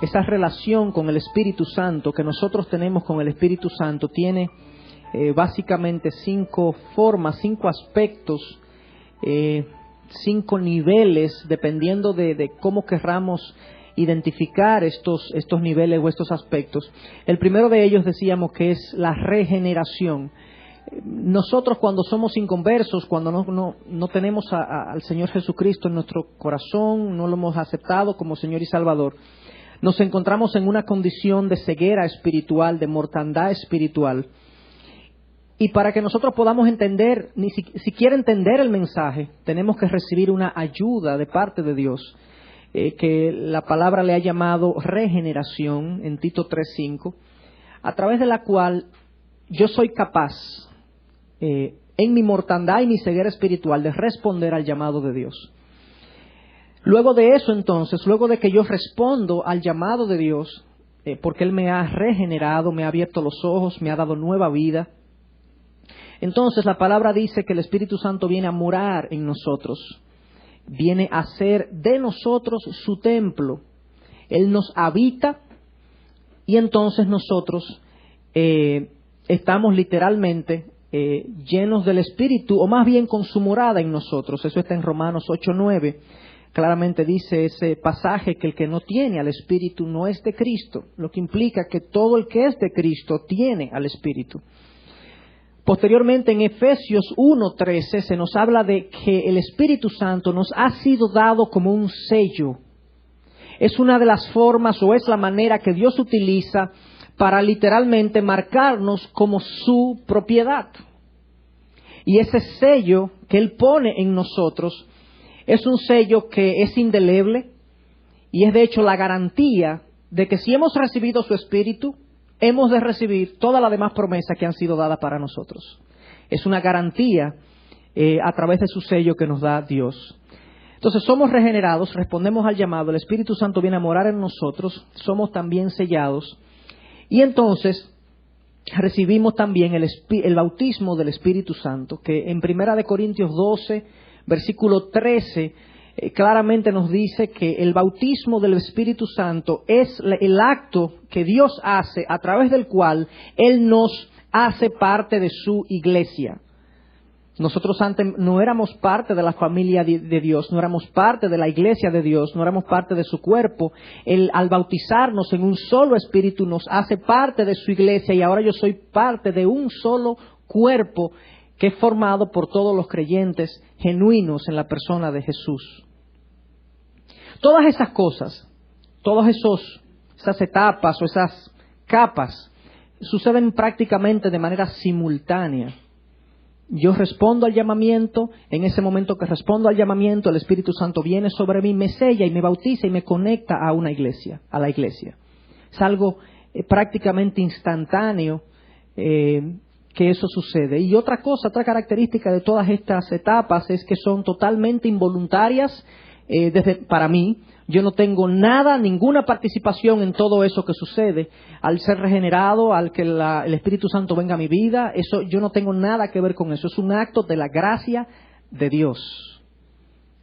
esa relación con el Espíritu Santo que nosotros tenemos con el Espíritu Santo tiene básicamente 5 formas, 5 aspectos, 5 niveles, dependiendo de cómo querramos identificar estos niveles o estos aspectos. El primero de ellos decíamos que es la regeneración. Nosotros cuando somos inconversos, cuando no tenemos al Señor Jesucristo en nuestro corazón, no lo hemos aceptado como Señor y Salvador, nos encontramos en una condición de ceguera espiritual, de mortandad espiritual. Y para que nosotros podamos entender, ni siquiera entender el mensaje, tenemos que recibir una ayuda de parte de Dios, que la palabra le ha llamado regeneración en Tito 3:5, a través de la cual yo soy capaz, en mi mortandad y mi ceguera espiritual, de responder al llamado de Dios. Luego de eso, entonces, luego de que yo respondo al llamado de Dios, porque Él me ha regenerado, me ha abierto los ojos, me ha dado nueva vida, entonces la palabra dice que el Espíritu Santo viene a morar en nosotros, viene a ser de nosotros su templo. Él nos habita y entonces nosotros estamos literalmente llenos del Espíritu, o más bien con su morada en nosotros. Eso está en Romanos 8:9. Claramente dice ese pasaje que el que no tiene al Espíritu no es de Cristo, lo que implica que todo el que es de Cristo tiene al Espíritu. Posteriormente, en Efesios 1:13 se nos habla de que el Espíritu Santo nos ha sido dado como un sello. Es una de las formas, o es la manera que Dios utiliza para literalmente marcarnos como su propiedad. Y ese sello que Él pone en nosotros es un sello que es indeleble y es de hecho la garantía de que si hemos recibido su Espíritu, hemos de recibir todas las demás promesas que han sido dadas para nosotros. Es una garantía a través de su sello que nos da Dios. Entonces somos regenerados, respondemos al llamado, el Espíritu Santo viene a morar en nosotros, somos también sellados y entonces recibimos también el bautismo del Espíritu Santo, que en 1 Corintios 12, versículo 13, claramente nos dice que el bautismo del Espíritu Santo es el acto que Dios hace a través del cual Él nos hace parte de su iglesia. Nosotros antes no éramos parte de la familia de Dios, no éramos parte de la iglesia de Dios, no éramos parte de su cuerpo. Él, al bautizarnos en un solo espíritu, nos hace parte de su iglesia y ahora yo soy parte de un solo cuerpo que es formado por todos los creyentes genuinos en la persona de Jesús. Todas esas cosas, esas etapas o esas capas suceden prácticamente de manera simultánea. Yo respondo al llamamiento, en ese momento que respondo al llamamiento, el Espíritu Santo viene sobre mí, me sella y me bautiza y me conecta a una iglesia, a la iglesia. Es algo prácticamente instantáneo que eso sucede. Y otra característica de todas estas etapas es que son totalmente involuntarias para mí. Yo no tengo ninguna participación en todo eso que sucede. Al ser regenerado, al que el Espíritu Santo venga a mi vida, eso yo no tengo nada que ver con eso. Es un acto de la gracia de Dios.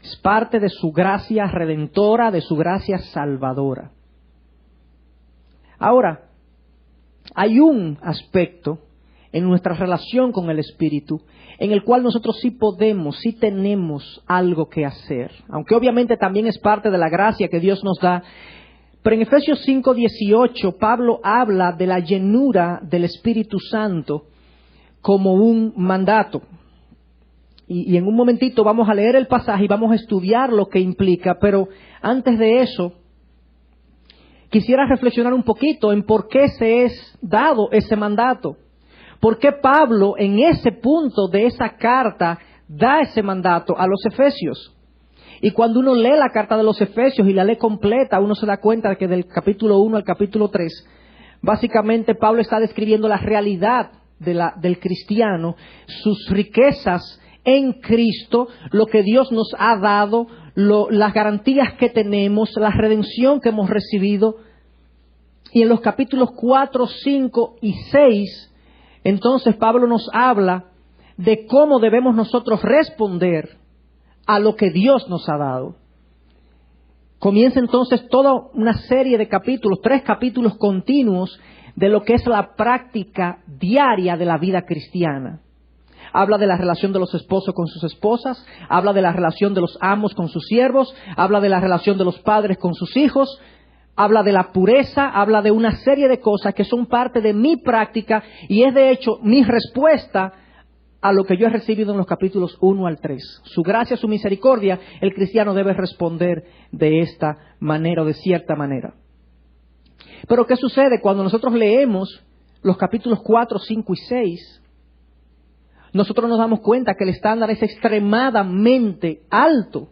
Es parte de su gracia redentora, de su gracia salvadora. Ahora, hay un aspecto en nuestra relación con el Espíritu, en el cual nosotros sí tenemos algo que hacer, aunque obviamente también es parte de la gracia que Dios nos da. Pero en Efesios 5:18, Pablo habla de la llenura del Espíritu Santo como un mandato. Y en un momentito vamos a leer el pasaje y vamos a estudiar lo que implica, pero antes de eso, quisiera reflexionar un poquito en por qué se es dado ese mandato. ¿Por qué Pablo en ese punto de esa carta da ese mandato a los efesios? Y cuando uno lee la carta de los Efesios y la lee completa, uno se da cuenta de que del capítulo 1 al capítulo 3, básicamente Pablo está describiendo la realidad del cristiano, sus riquezas en Cristo, lo que Dios nos ha dado, las garantías que tenemos, la redención que hemos recibido. Y en los capítulos 4, 5 y 6, entonces Pablo nos habla de cómo debemos nosotros responder a lo que Dios nos ha dado. Comienza entonces toda una serie de capítulos, 3 capítulos continuos de lo que es la práctica diaria de la vida cristiana. Habla de la relación de los esposos con sus esposas, habla de la relación de los amos con sus siervos, habla de la relación de los padres con sus hijos, habla de la pureza, habla de una serie de cosas que son parte de mi práctica y es de hecho mi respuesta a lo que yo he recibido en los capítulos 1 al 3. Su gracia, su misericordia, el cristiano debe responder de esta manera o de cierta manera. Pero ¿qué sucede cuando nosotros leemos los capítulos 4, 5 y 6? Nosotros nos damos cuenta que el estándar es extremadamente alto.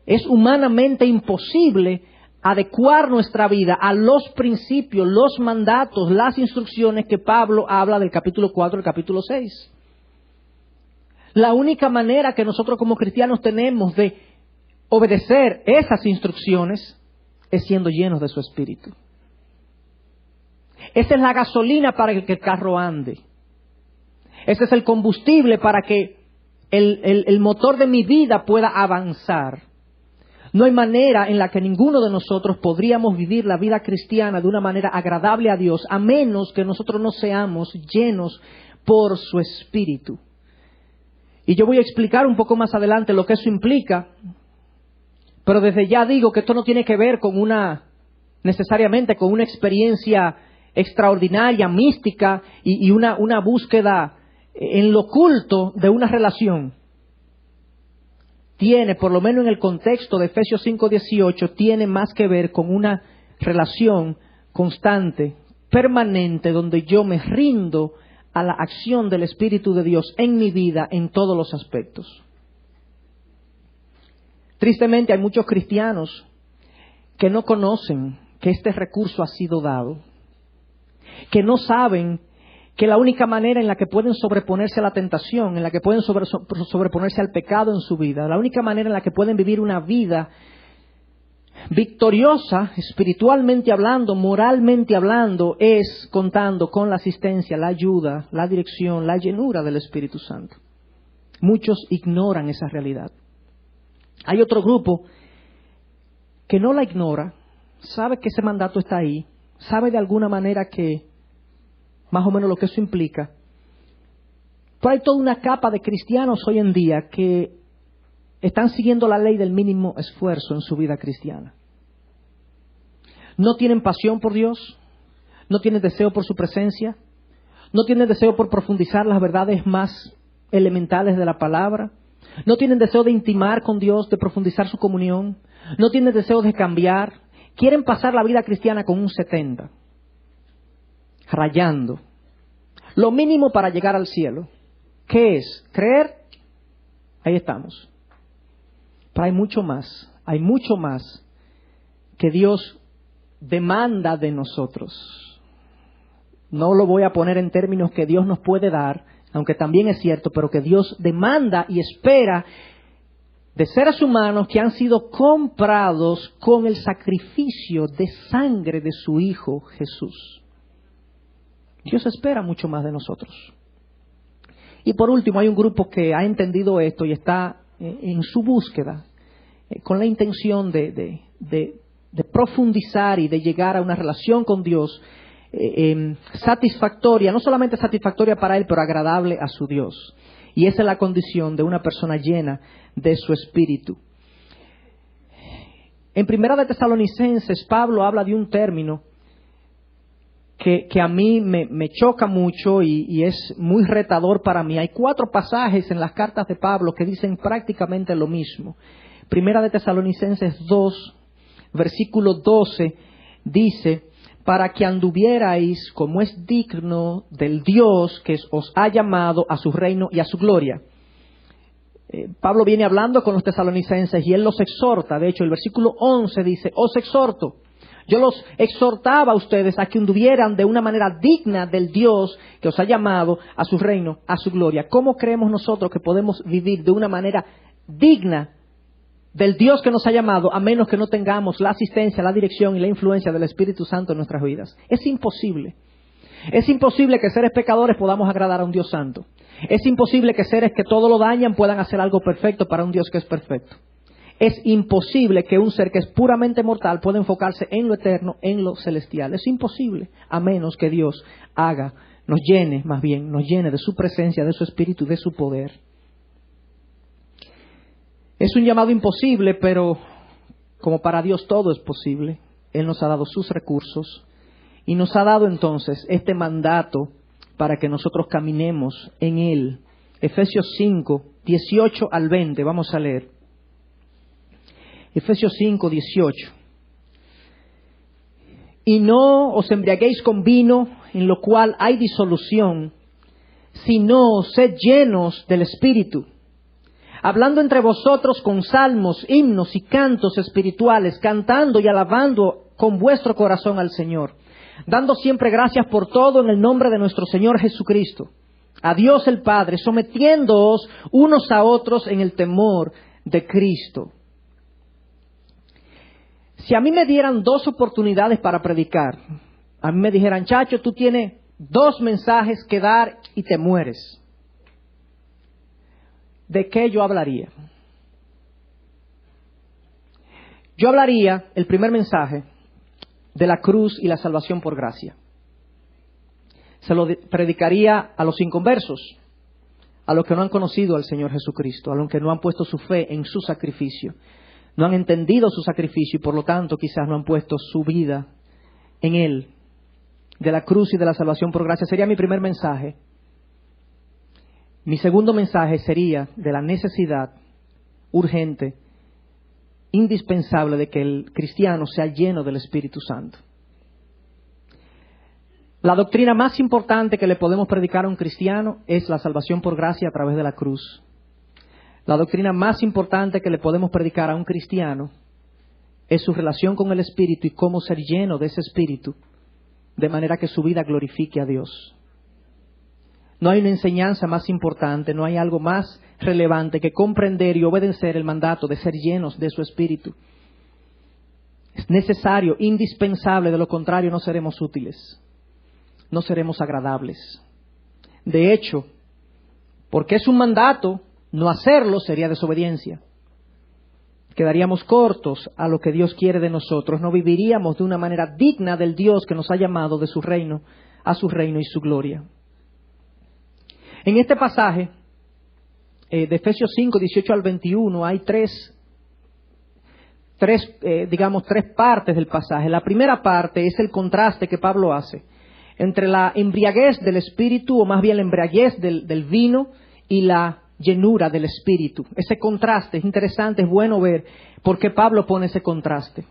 Es humanamente imposible adecuar nuestra vida a los principios, los mandatos, las instrucciones que Pablo habla del capítulo 4 al capítulo 6. La única manera que nosotros como cristianos tenemos de obedecer esas instrucciones es siendo llenos de su Espíritu. Esa es la gasolina para que el carro ande. Ese es el combustible para que el motor de mi vida pueda avanzar. No hay manera en la que ninguno de nosotros podríamos vivir la vida cristiana de una manera agradable a Dios, a menos que nosotros no seamos llenos por su Espíritu. Y yo voy a explicar un poco más adelante lo que eso implica, pero desde ya digo que esto no tiene que ver con necesariamente con una experiencia extraordinaria, mística y una búsqueda en lo oculto de una relación. Tiene, por lo menos en el contexto de Efesios 5:18, tiene más que ver con una relación constante, permanente, donde yo me rindo a la acción del Espíritu de Dios en mi vida en todos los aspectos. Tristemente hay muchos cristianos que no conocen que este recurso ha sido dado, que no saben que la única manera en la que pueden sobreponerse a la tentación, en la que pueden sobreponerse al pecado en su vida, la única manera en la que pueden vivir una vida victoriosa, espiritualmente hablando, moralmente hablando, es contando con la asistencia, la ayuda, la dirección, la llenura del Espíritu Santo. Muchos ignoran esa realidad. Hay otro grupo que no la ignora, sabe que ese mandato está ahí, sabe de alguna manera que más o menos lo que eso implica. Pero hay toda una capa de cristianos hoy en día que están siguiendo la ley del mínimo esfuerzo en su vida cristiana. No tienen pasión por Dios, no tienen deseo por su presencia, no tienen deseo por profundizar las verdades más elementales de la palabra, no tienen deseo de intimar con Dios, de profundizar su comunión, no tienen deseo de cambiar, quieren pasar la vida cristiana con un 70, rayando. Lo mínimo para llegar al cielo. ¿Qué es? ¿Creer? Ahí estamos. Pero hay mucho más que Dios demanda de nosotros. No lo voy a poner en términos que Dios nos puede dar, aunque también es cierto, pero que Dios demanda y espera de seres humanos que han sido comprados con el sacrificio de sangre de su Hijo Jesús. Dios espera mucho más de nosotros. Y por último, hay un grupo que ha entendido esto y está en su búsqueda, con la intención de profundizar y de llegar a una relación con Dios satisfactoria, no solamente satisfactoria para Él, pero agradable a su Dios. Y esa es la condición de una persona llena de su Espíritu. En Primera de Tesalonicenses, Pablo habla de un término que a mí me choca mucho y es muy retador para mí. Hay 4 pasajes en las cartas de Pablo que dicen prácticamente lo mismo. Primera de Tesalonicenses 2, versículo 12, dice: para que anduvierais como es digno del Dios que os ha llamado a su reino y a su gloria. Pablo viene hablando con los tesalonicenses y él los exhorta. De hecho, el versículo 11 dice: os exhorto. Yo los exhortaba a ustedes a que anduvieran de una manera digna del Dios que os ha llamado a su reino, a su gloria. ¿Cómo creemos nosotros que podemos vivir de una manera digna del Dios que nos ha llamado, a menos que no tengamos la asistencia, la dirección y la influencia del Espíritu Santo en nuestras vidas? Es imposible. Es imposible que seres pecadores podamos agradar a un Dios santo. Es imposible que seres que todo lo dañan puedan hacer algo perfecto para un Dios que es perfecto. Es imposible que un ser que es puramente mortal pueda enfocarse en lo eterno, en lo celestial. Es imposible, a menos que Dios nos llene de su presencia, de su espíritu, de su poder. Es un llamado imposible, pero como para Dios todo es posible, Él nos ha dado sus recursos y nos ha dado entonces este mandato para que nosotros caminemos en Él. Efesios 5, 18 al 20, vamos a leer. Efesios 5, 18. Y no os embriaguéis con vino, en lo cual hay disolución, sino sed llenos del Espíritu, hablando entre vosotros con salmos, himnos y cantos espirituales, cantando y alabando con vuestro corazón al Señor, dando siempre gracias por todo en el nombre de nuestro Señor Jesucristo, a Dios el Padre, sometiéndoos unos a otros en el temor de Cristo. Si a mí me dieran 2 oportunidades para predicar, a mí me dijeran, Chacho, tú tienes 2 mensajes que dar y te mueres, ¿de qué yo hablaría? Yo hablaría, el primer mensaje, de la cruz y la salvación por gracia. Se lo predicaría a los inconversos, a los que no han conocido al Señor Jesucristo, a los que no han puesto su fe en su sacrificio. No han entendido su sacrificio y por lo tanto quizás no han puesto su vida en Él. De la cruz y de la salvación por gracia sería mi primer mensaje. Mi segundo mensaje sería de la necesidad urgente, indispensable de que el cristiano sea lleno del Espíritu Santo. La doctrina más importante que le podemos predicar a un cristiano es la salvación por gracia a través de la cruz. La doctrina más importante que le podemos predicar a un cristiano es su relación con el Espíritu y cómo ser lleno de ese Espíritu, de manera que su vida glorifique a Dios. No hay una enseñanza más importante, no hay algo más relevante que comprender y obedecer el mandato de ser llenos de su Espíritu. Es necesario, indispensable, de lo contrario no seremos útiles, no seremos agradables. De hecho, porque es un mandato, no hacerlo sería desobediencia. Quedaríamos cortos a lo que Dios quiere de nosotros. No viviríamos de una manera digna del Dios que nos ha llamado de su reino, a su reino y su gloria. En este pasaje de Efesios 5, 18 al 21 hay tres partes del pasaje. La primera parte es el contraste que Pablo hace entre la embriaguez del espíritu, o más bien la embriaguez del vino, y la llenura del Espíritu. Ese contraste es interesante, es bueno ver por qué Pablo pone ese contraste.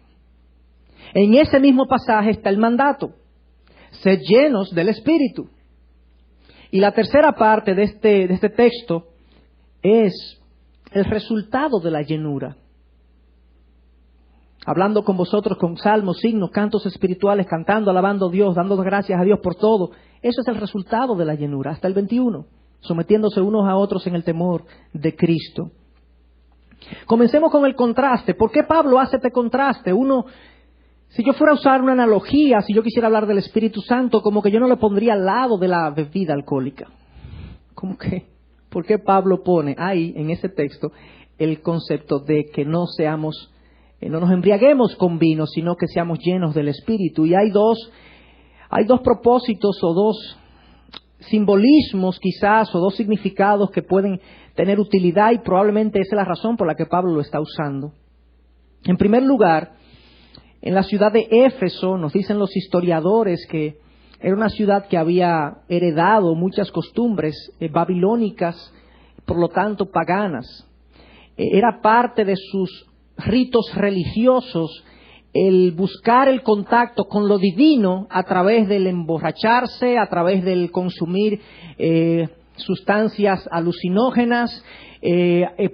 En ese mismo pasaje está el mandato: sed llenos del Espíritu. Y la tercera parte de este texto es el resultado de la llenura. Hablando con vosotros con salmos, himnos, cantos espirituales, cantando, alabando a Dios, dando gracias a Dios por todo. Eso es el resultado de la llenura, hasta el 21. Sometiéndose unos a otros en el temor de Cristo. Comencemos con el contraste. ¿Por qué Pablo hace este contraste? Si yo fuera a usar una analogía, si yo quisiera hablar del Espíritu Santo, como que yo no le pondría al lado de la bebida alcohólica. ¿Por qué Pablo pone ahí, en ese texto, el concepto de que no nos embriaguemos con vino, sino que seamos llenos del Espíritu? Y hay dos propósitos o dos simbolismos quizás, o dos significados que pueden tener utilidad, y probablemente esa es la razón por la que Pablo lo está usando. En primer lugar, en la ciudad de Éfeso, nos dicen los historiadores que era una ciudad que había heredado muchas costumbres babilónicas, por lo tanto paganas. Era parte de sus ritos religiosos el buscar el contacto con lo divino a través del emborracharse, a través del consumir sustancias alucinógenas,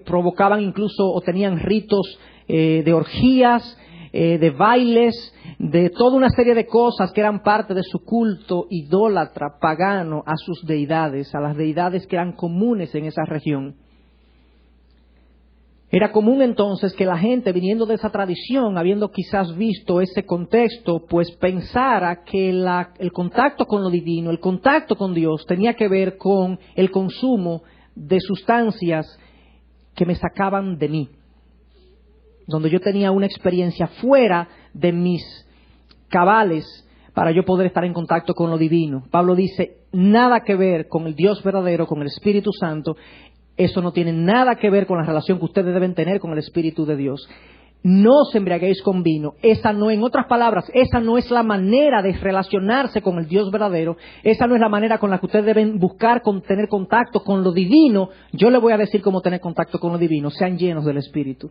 provocaban incluso o tenían ritos de orgías, de bailes, de toda una serie de cosas que eran parte de su culto idólatra, pagano, a sus deidades, a las deidades que eran comunes en esa región. Era común entonces que la gente, viniendo de esa tradición, habiendo quizás visto ese contexto, pues pensara que el contacto con lo divino, el contacto con Dios, tenía que ver con el consumo de sustancias que me sacaban de mí. donde yo tenía una experiencia fuera de mis cabales para yo poder estar en contacto con lo divino. Pablo dice, nada que ver con el Dios verdadero, con el Espíritu Santo. Eso no tiene nada que ver con la relación que ustedes deben tener con el Espíritu de Dios. No os embriaguéis con vino. Esa no, en otras palabras, esa no es la manera de relacionarse con el Dios verdadero. Esa no es la manera con la que ustedes deben buscar tener contacto con lo divino. Yo les voy a decir cómo tener contacto con lo divino. Sean llenos del Espíritu.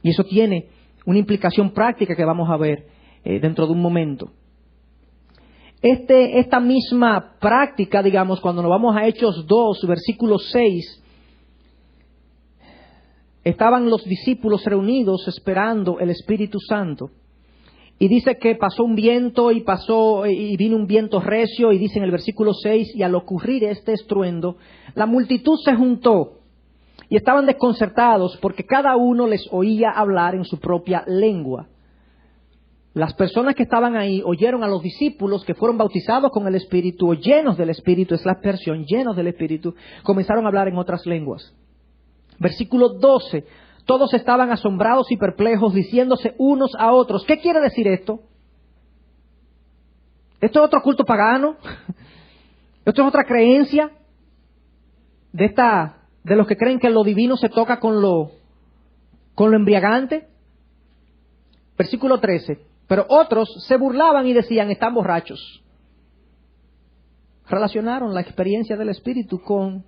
Y eso tiene una implicación práctica que vamos a ver dentro de un momento. Esta misma práctica, digamos, cuando nos vamos a Hechos 2, versículo 6, estaban los discípulos reunidos esperando el Espíritu Santo. Y dice que pasó un viento y vino un viento recio, y dice en el versículo 6, y al ocurrir este estruendo, la multitud se juntó y estaban desconcertados porque cada uno les oía hablar en su propia lengua. Las personas que estaban ahí oyeron a los discípulos que fueron bautizados con el Espíritu, o llenos del Espíritu, es la expresión, llenos del Espíritu, comenzaron a hablar en otras lenguas. Versículo 12, todos estaban asombrados y perplejos, diciéndose unos a otros, ¿qué quiere decir esto? ¿Esto es otro culto pagano? ¿Esto es otra creencia de los que creen que lo divino se toca con lo embriagante? Versículo 13, pero otros se burlaban y decían, están borrachos. Relacionaron la experiencia del Espíritu con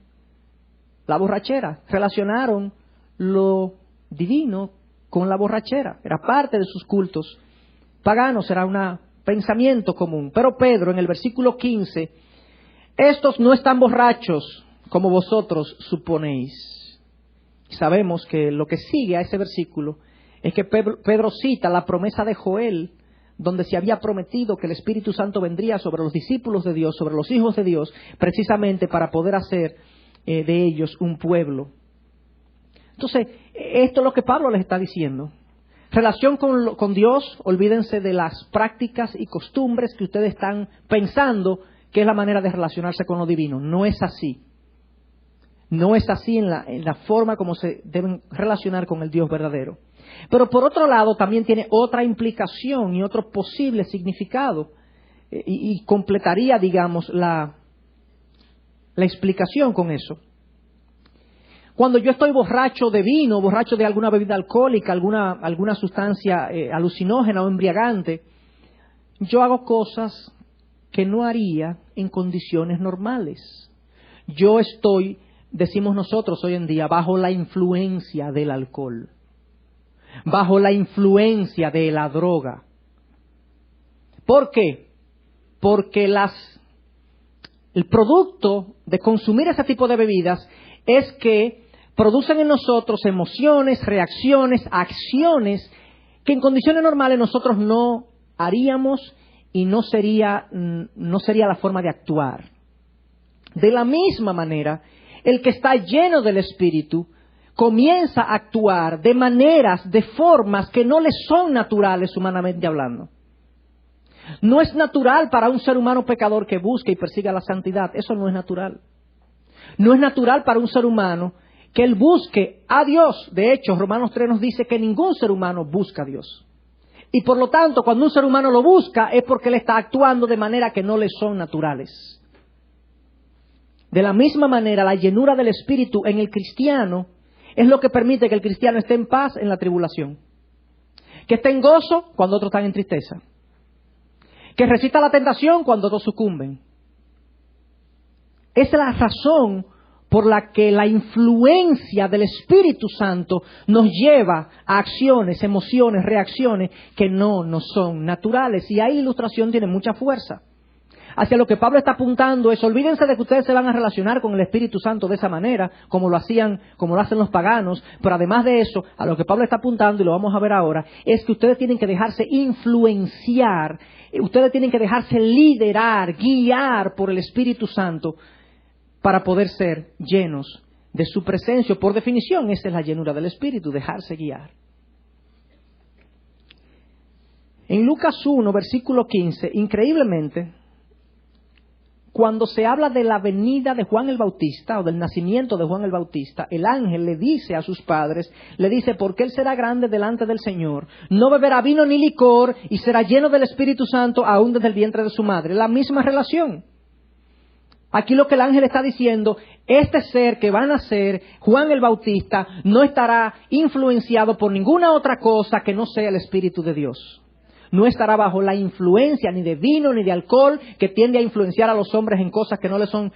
la borrachera. Relacionaron lo divino con la borrachera. Era parte de sus cultos paganos, era un pensamiento común. Pero Pedro, en el versículo 15, estos no están borrachos como vosotros suponéis. Sabemos que lo que sigue a ese versículo es que Pedro cita la promesa de Joel, donde se había prometido que el Espíritu Santo vendría sobre los discípulos de Dios, sobre los hijos de Dios, precisamente para poder hacer de ellos un pueblo. Entonces, esto es lo que Pablo les está diciendo. Relación con Dios, olvídense de las prácticas y costumbres que ustedes están pensando que es la manera de relacionarse con lo divino. No es así. No es así en la forma como se deben relacionar con el Dios verdadero. Pero por otro lado también tiene otra implicación y otro posible significado y completaría, digamos, la explicación con eso. Cuando yo estoy borracho de vino, borracho de alguna bebida alcohólica, alguna sustancia alucinógena o embriagante, yo hago cosas que no haría en condiciones normales. Yo estoy, decimos nosotros hoy en día, bajo la influencia del alcohol, bajo la influencia de la droga. ¿Por qué? Porque el producto de consumir ese tipo de bebidas es que producen en nosotros emociones, reacciones, acciones que en condiciones normales nosotros no haríamos y no sería la forma de actuar. De la misma manera, el que está lleno del Espíritu comienza a actuar de maneras, de formas que no le son naturales humanamente hablando. No es natural para un ser humano pecador que busque y persiga la santidad. Eso no es natural. No es natural para un ser humano que él busque a Dios. De hecho, Romanos 3 nos dice que ningún ser humano busca a Dios. Y por lo tanto, cuando un ser humano lo busca es porque él está actuando de manera que no le son naturales. De la misma manera, la llenura del Espíritu en el cristiano es lo que permite que el cristiano esté en paz en la tribulación. Que esté en gozo cuando otros están en tristeza. Que resista la tentación cuando otros sucumben. Esa es la razón por la que la influencia del Espíritu Santo nos lleva a acciones, emociones, reacciones que no nos son naturales. Y ahí la ilustración tiene mucha fuerza. Hacia lo que Pablo está apuntando es, olvídense de que ustedes se van a relacionar con el Espíritu Santo de esa manera, como lo hacen los paganos, pero además de eso, a lo que Pablo está apuntando, y lo vamos a ver ahora, es que ustedes tienen que dejarse influenciar, ustedes tienen que dejarse liderar, guiar por el Espíritu Santo para poder ser llenos de su presencia. Por definición, esa es la llenura del Espíritu, dejarse guiar. En Lucas 1, versículo 15, increíblemente, cuando se habla de la venida de Juan el Bautista o del nacimiento de Juan el Bautista, el ángel le dice a sus padres, le dice, porque él será grande delante del Señor, no beberá vino ni licor y será lleno del Espíritu Santo aún desde el vientre de su madre. La misma relación. Aquí lo que el ángel está diciendo, este ser que va a nacer, Juan el Bautista, no estará influenciado por ninguna otra cosa que no sea el Espíritu de Dios. No estará bajo la influencia ni de vino ni de alcohol que tiende a influenciar a los hombres en cosas que no les son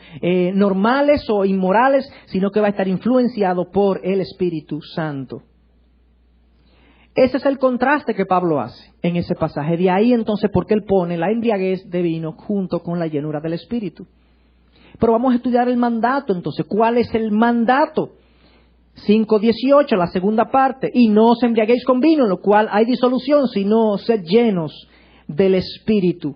normales o inmorales, sino que va a estar influenciado por el Espíritu Santo. Ese es el contraste que Pablo hace en ese pasaje. De ahí entonces porque él pone la embriaguez de vino junto con la llenura del Espíritu. Pero vamos a estudiar el mandato entonces. ¿Cuál es el mandato? 5:18, la segunda parte. Y no os embriaguéis con vino, en lo cual hay disolución, sino sed llenos del Espíritu.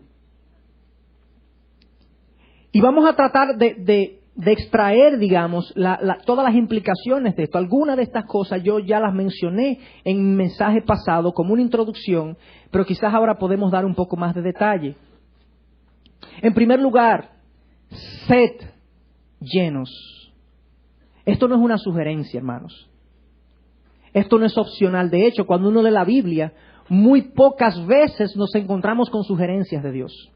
Y vamos a tratar de extraer, digamos, todas las implicaciones de esto. Algunas de estas cosas yo ya las mencioné en mi mensaje pasado como una introducción, pero quizás ahora podemos dar un poco más de detalle. En primer lugar, sed llenos. Esto no es una sugerencia, hermanos. Esto no es opcional. De hecho, cuando uno lee la Biblia, muy pocas veces nos encontramos con sugerencias de Dios.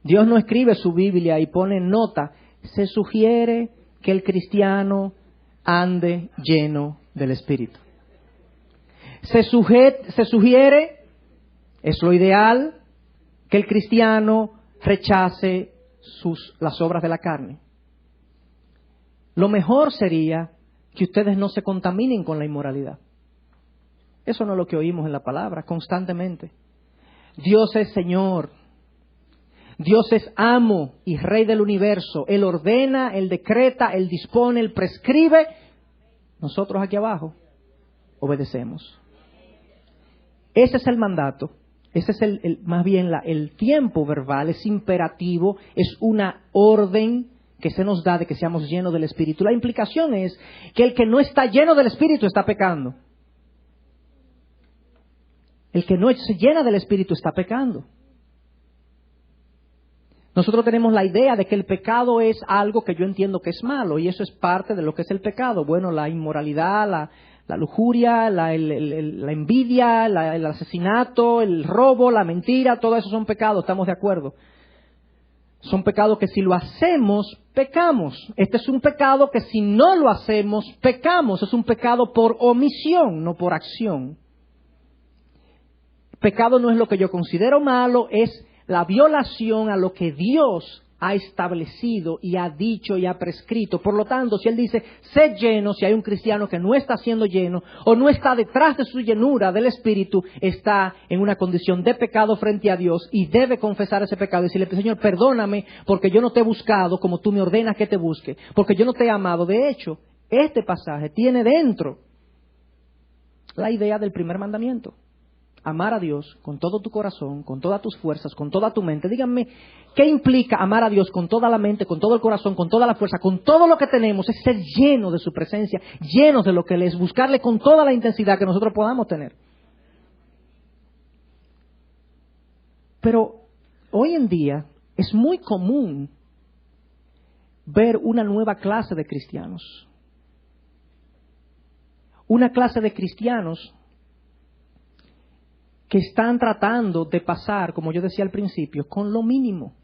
Dios no escribe su Biblia y pone nota. Se sugiere que el cristiano ande lleno del Espíritu. Se sugiere, es lo ideal, que el cristiano rechace las obras de la carne. Lo mejor sería que ustedes no se contaminen con la inmoralidad. Eso no es lo que oímos en la palabra constantemente. Dios es Señor. Dios es amo y Rey del universo. Él ordena, Él decreta, Él dispone, Él prescribe. Nosotros aquí abajo obedecemos. Ese es el mandato. Ese es más bien el tiempo verbal, es imperativo, es una orden que se nos da de que seamos llenos del Espíritu. La implicación es que el que no está lleno del Espíritu está pecando. El que no se llena del Espíritu está pecando. Nosotros tenemos la idea de que el pecado es algo que yo entiendo que es malo, y eso es parte de lo que es el pecado. Bueno, la inmoralidad, la lujuria, la envidia, el asesinato, el robo, la mentira, todo eso son pecados, estamos de acuerdo. Son pecados que si lo hacemos, pecamos. Este es un pecado que si no lo hacemos, pecamos. Es un pecado por omisión, no por acción. Pecado no es lo que yo considero malo, es la violación a lo que Dios ha establecido y ha dicho y ha prescrito. Por lo tanto, si Él dice, sed lleno, si hay un cristiano que no está siendo lleno o no está detrás de su llenura del Espíritu, está en una condición de pecado frente a Dios y debe confesar ese pecado y decirle, Señor, perdóname porque yo no te he buscado como tú me ordenas que te busque, porque yo no te he amado. De hecho, este pasaje tiene dentro la idea del primer mandamiento. Amar a Dios con todo tu corazón, con todas tus fuerzas, con toda tu mente. Díganme, ¿qué implica amar a Dios con toda la mente, con todo el corazón, con toda la fuerza, con todo lo que tenemos? Es ser lleno de su presencia, llenos de lo que Él es, buscarle con toda la intensidad que nosotros podamos tener. Pero hoy en día es muy común ver una nueva clase de cristianos. Una clase de cristianos que están tratando de pasar, como yo decía al principio, con lo mínimo.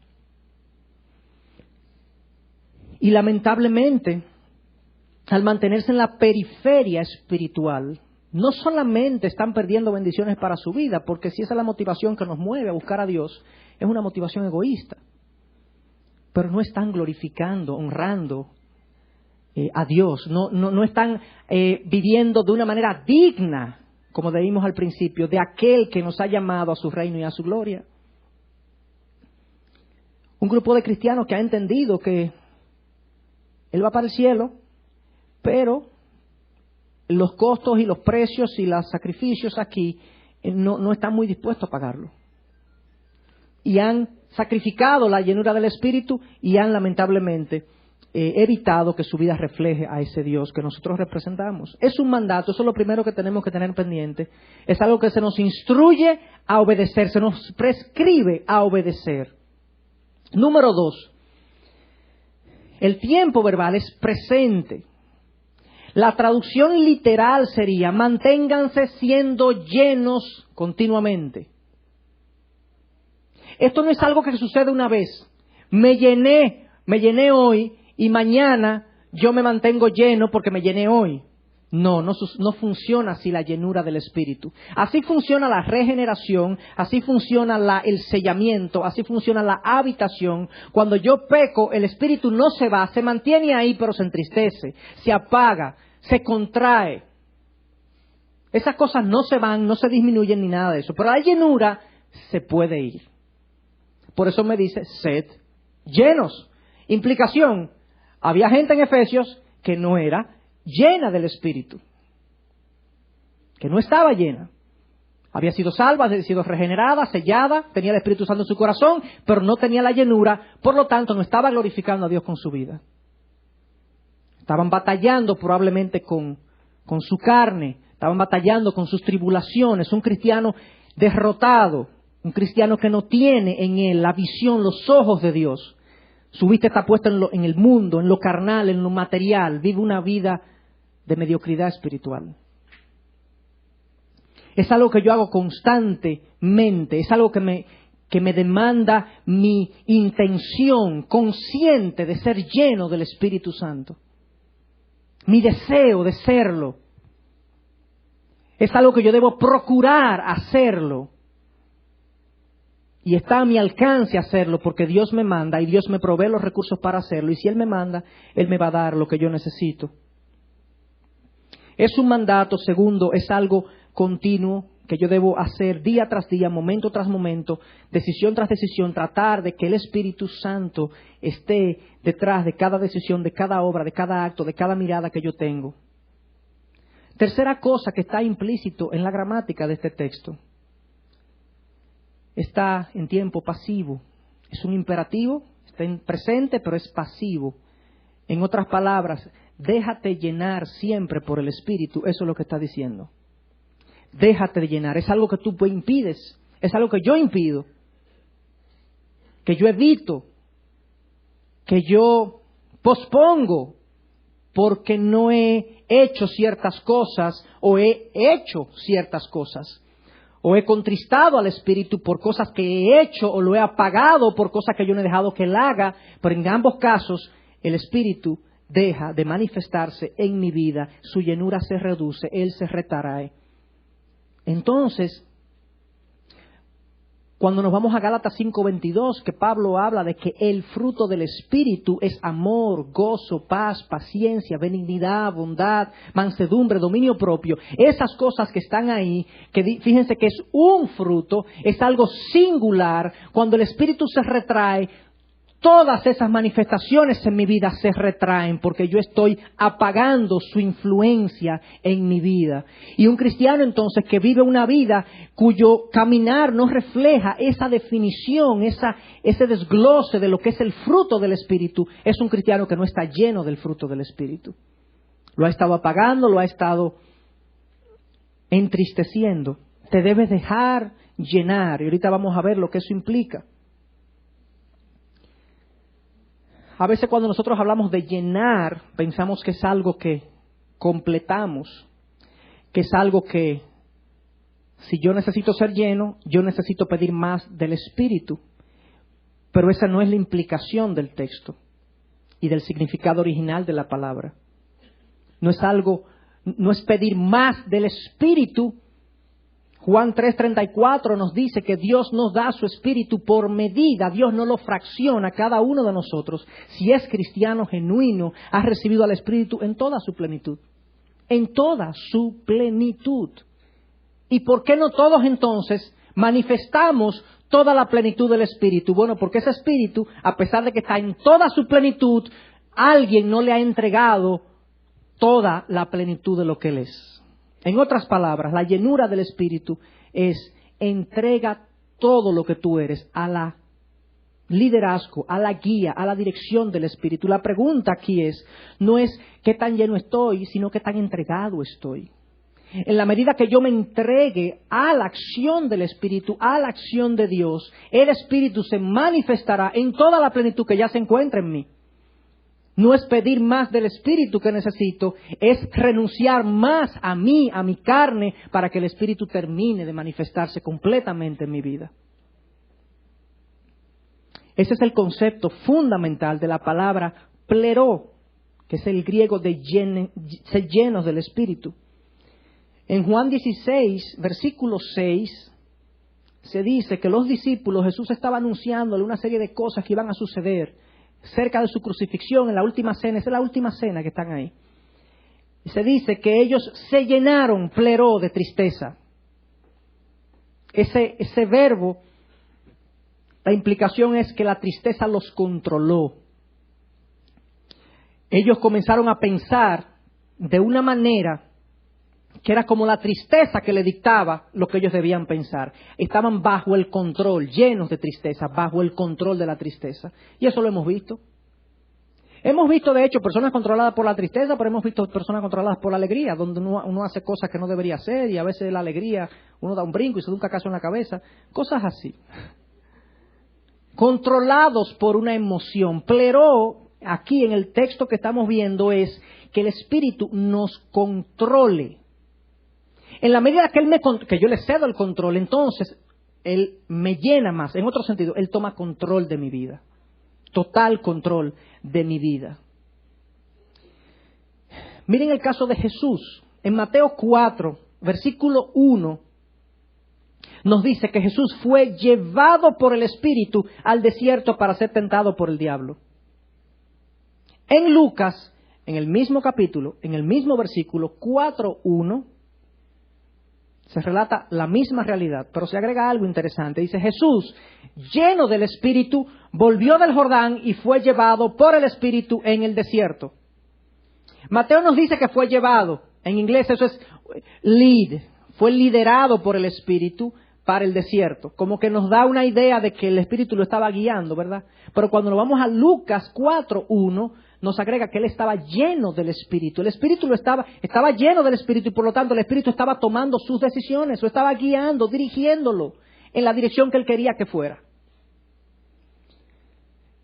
Y lamentablemente, al mantenerse en la periferia espiritual, no solamente están perdiendo bendiciones para su vida, porque si esa es la motivación que nos mueve a buscar a Dios, es una motivación egoísta, pero no están glorificando, honrando a Dios, no están viviendo de una manera digna, como dijimos al principio, de aquel que nos ha llamado a su reino y a su gloria. Un grupo de cristianos que ha entendido que Él va para el cielo, pero los costos y los precios y los sacrificios aquí no están muy dispuestos a pagarlo. Y han sacrificado la llenura del Espíritu y han lamentablemente evitado que su vida refleje a ese Dios que nosotros representamos. Es un mandato, eso es lo primero que tenemos que tener pendiente. Es algo que se nos instruye a obedecer, se nos prescribe a obedecer. Número 2, el tiempo verbal es presente. La traducción literal sería: manténganse siendo llenos continuamente. Esto no es algo que sucede una vez. Me llené hoy y mañana yo me mantengo lleno porque me llené hoy. No funciona así la llenura del Espíritu. Así funciona la regeneración, así funciona el sellamiento, así funciona la habitación. Cuando yo peco, el Espíritu no se va, se mantiene ahí, pero se entristece, se apaga, se contrae. Esas cosas no se van, no se disminuyen ni nada de eso. Pero la llenura se puede ir. Por eso me dice, sed llenos. Implicación, había gente en Efesios que no era llena del Espíritu, que no estaba llena. Había sido salva, había sido regenerada, sellada, tenía el Espíritu Santo en su corazón, pero no tenía la llenura, por lo tanto no estaba glorificando a Dios con su vida. Estaban batallando probablemente con su carne, estaban batallando con sus tribulaciones. Un cristiano derrotado, un cristiano que no tiene en él la visión, los ojos de Dios. Su vista está puesta en el mundo, en lo carnal, en lo material. Vive una vida de mediocridad espiritual. Es algo que yo hago constantemente. Es algo que me demanda mi intención consciente de ser lleno del Espíritu Santo. Mi deseo de serlo. Es algo que yo debo procurar hacerlo. Y está a mi alcance hacerlo porque Dios me manda y Dios me provee los recursos para hacerlo. Y si Él me manda, Él me va a dar lo que yo necesito. Es un mandato. Segundo, es algo continuo que yo debo hacer día tras día, momento tras momento, decisión tras decisión, tratar de que el Espíritu Santo esté detrás de cada decisión, de cada obra, de cada acto, de cada mirada que yo tengo. Tercera cosa que está implícito en la gramática de este texto. Está en tiempo pasivo. Es un imperativo, está en presente, pero es pasivo. En otras palabras, déjate llenar siempre por el Espíritu. Eso es lo que está diciendo. Déjate de llenar. Es algo que tú impides. Es algo que yo impido. Que yo evito. Que yo pospongo. Porque no he hecho ciertas cosas o he hecho ciertas cosas. O he contristado al Espíritu por cosas que he hecho o lo he apagado por cosas que yo no he dejado que Él haga. Pero en ambos casos, el Espíritu deja de manifestarse en mi vida. Su llenura se reduce, Él se retrae. Entonces, cuando nos vamos a Gálatas 5:22, que Pablo habla de que el fruto del Espíritu es amor, gozo, paz, paciencia, benignidad, bondad, mansedumbre, dominio propio. Esas cosas que están ahí, que fíjense que es un fruto, es algo singular. Cuando el Espíritu se retrae, todas esas manifestaciones en mi vida se retraen porque yo estoy apagando su influencia en mi vida. Y un cristiano entonces que vive una vida cuyo caminar no refleja esa definición, ese desglose de lo que es el fruto del Espíritu, es un cristiano que no está lleno del fruto del Espíritu. Lo ha estado apagando, lo ha estado entristeciendo. Te debes dejar llenar. Y ahorita vamos a ver lo que eso implica. A veces cuando nosotros hablamos de llenar, pensamos que es algo que completamos, que es algo que, si yo necesito ser lleno, yo necesito pedir más del Espíritu. Pero esa no es la implicación del texto y del significado original de la palabra. No es pedir más del Espíritu. Juan 3:34 nos dice que Dios nos da su Espíritu por medida. Dios no lo fracciona a cada uno de nosotros. Si es cristiano genuino, ha recibido al Espíritu en toda su plenitud. En toda su plenitud. ¿Y por qué no todos entonces manifestamos toda la plenitud del Espíritu? Bueno, porque ese Espíritu, a pesar de que está en toda su plenitud, alguien no le ha entregado toda la plenitud de lo que Él es. En otras palabras, la llenura del Espíritu es entrega todo lo que tú eres a la liderazgo, a la guía, a la dirección del Espíritu. La pregunta aquí no es qué tan lleno estoy, sino qué tan entregado estoy. En la medida que yo me entregue a la acción del Espíritu, a la acción de Dios, el Espíritu se manifestará en toda la plenitud que ya se encuentra en mí. No es pedir más del Espíritu que necesito, es renunciar más a mí, a mi carne, para que el Espíritu termine de manifestarse completamente en mi vida. Ese es el concepto fundamental de la palabra pleró, que es el griego de ser llenos del Espíritu. En Juan 16, versículo 6, se dice que los discípulos, Jesús estaba anunciándole una serie de cosas que iban a suceder cerca de su crucifixión, en la última cena. Esa es la última cena que están ahí. Y se dice que ellos se llenaron, pleró, de tristeza. Ese verbo, la implicación es que la tristeza los controló. Ellos comenzaron a pensar de una manera que era como la tristeza que le dictaba lo que ellos debían pensar. Estaban bajo el control, llenos de tristeza, bajo el control de la tristeza. Y eso lo hemos visto. Hemos visto, de hecho, personas controladas por la tristeza, pero hemos visto personas controladas por la alegría, donde uno hace cosas que no debería hacer y a veces la alegría, uno da un brinco y se da un cacazo en la cabeza. Cosas así. Controlados por una emoción. Pleró, aquí en el texto que estamos viendo, es que el Espíritu nos controle. En la medida que yo le cedo el control, entonces Él me llena más. En otro sentido, Él toma control de mi vida. Total control de mi vida. Miren el caso de Jesús. En Mateo 4, versículo 1, nos dice que Jesús fue llevado por el Espíritu al desierto para ser tentado por el diablo. En Lucas, en el mismo capítulo, en el mismo versículo 4:1, se relata la misma realidad, pero se agrega algo interesante. Dice, Jesús, lleno del Espíritu, volvió del Jordán y fue llevado por el Espíritu en el desierto. Mateo nos dice que fue llevado. En inglés eso es lead. Fue liderado por el Espíritu para el desierto. Como que nos da una idea de que el Espíritu lo estaba guiando, ¿verdad? Pero cuando nos vamos a Lucas 4:1, nos agrega que él estaba lleno del Espíritu. El Espíritu estaba lleno del Espíritu y por lo tanto el Espíritu estaba tomando sus decisiones, lo estaba guiando, dirigiéndolo en la dirección que él quería que fuera.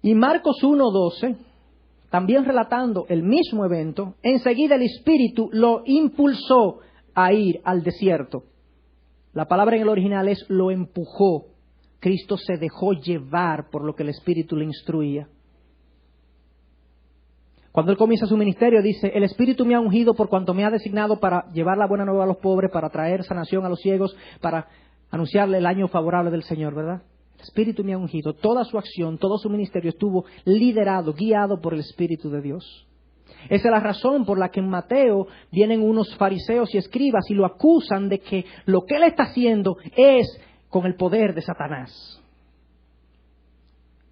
Y Marcos 1:12, también relatando el mismo evento, enseguida el Espíritu lo impulsó a ir al desierto. La palabra en el original es lo empujó. Cristo se dejó llevar por lo que el Espíritu le instruía. Cuando Él comienza su ministerio dice, el Espíritu me ha ungido por cuanto me ha designado para llevar la buena nueva a los pobres, para traer sanación a los ciegos, para anunciarle el año favorable del Señor, ¿verdad? El Espíritu me ha ungido. Toda su acción, todo su ministerio estuvo liderado, guiado por el Espíritu de Dios. Esa es la razón por la que en Mateo vienen unos fariseos y escribas y lo acusan de que lo que Él está haciendo es con el poder de Satanás.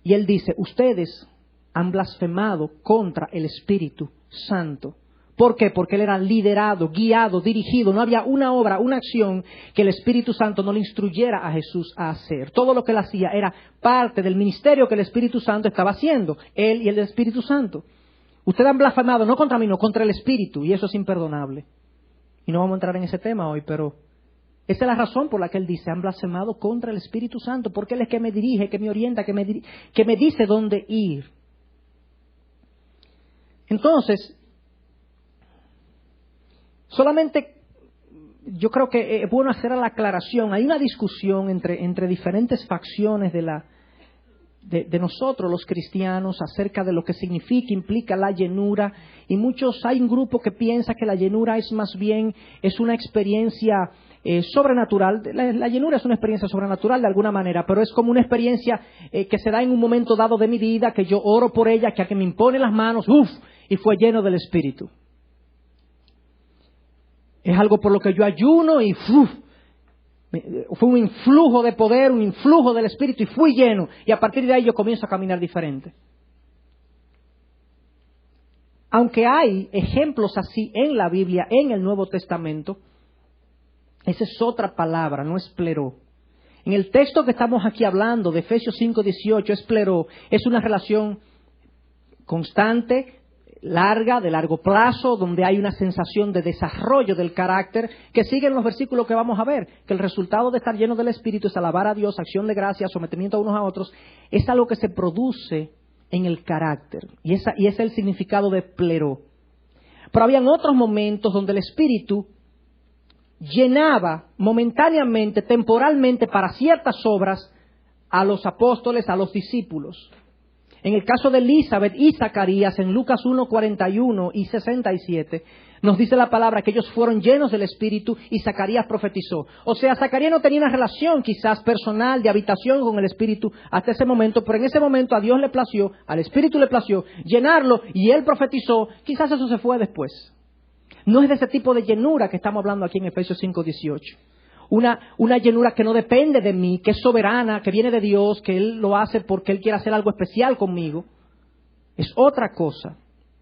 Y Él dice, ustedes han blasfemado contra el Espíritu Santo. ¿Por qué? Porque Él era liderado, guiado, dirigido. No había una obra, una acción que el Espíritu Santo no le instruyera a Jesús a hacer. Todo lo que Él hacía era parte del ministerio que el Espíritu Santo estaba haciendo. Él y el Espíritu Santo. Ustedes han blasfemado no contra mí, no contra el Espíritu. Y eso es imperdonable. Y no vamos a entrar en ese tema hoy, pero esa es la razón por la que Él dice, han blasfemado contra el Espíritu Santo. Porque Él es que me dirige, que me orienta, que me dice dónde ir. Entonces, solamente yo creo que es bueno hacer la aclaración. Hay una discusión entre diferentes facciones de nosotros los cristianos acerca de lo que significa, implica la llenura. Y hay un grupo que piensa que la llenura es más bien, es una experiencia sobrenatural. La llenura es una experiencia sobrenatural de alguna manera, pero es como una experiencia que se da en un momento dado de mi vida, que yo oro por ella, que a que me impone las manos, y fue lleno del Espíritu. Es algo por lo que yo ayuno y fue un influjo de poder, un influjo del Espíritu y fui lleno. Y a partir de ahí yo comienzo a caminar diferente. Aunque hay ejemplos así en la Biblia, en el Nuevo Testamento, esa es otra palabra, no es pleró. En el texto que estamos aquí hablando, de Efesios 5:18, es pleró, es una relación constante, larga, de largo plazo, donde hay una sensación de desarrollo del carácter, que siguen los versículos que vamos a ver, que el resultado de estar lleno del Espíritu es alabar a Dios, acción de gracias, sometimiento a unos a otros, es algo que se produce en el carácter, y ese es el significado de pleró. Pero habían otros momentos donde el Espíritu llenaba momentáneamente, temporalmente, para ciertas obras a los apóstoles, a los discípulos. En el caso de Elizabeth y Zacarías, en Lucas 1, 41 y 67, nos dice la palabra que ellos fueron llenos del Espíritu y Zacarías profetizó. O sea, Zacarías no tenía una relación quizás personal de habitación con el Espíritu hasta ese momento, pero en ese momento a Dios le plació, al Espíritu le plació llenarlo y él profetizó. Quizás eso se fue después. No es de ese tipo de llenura que estamos hablando aquí en Efesios 5, 18. Una llenura que no depende de mí, que es soberana, que viene de Dios, que Él lo hace porque Él quiere hacer algo especial conmigo. Es otra cosa.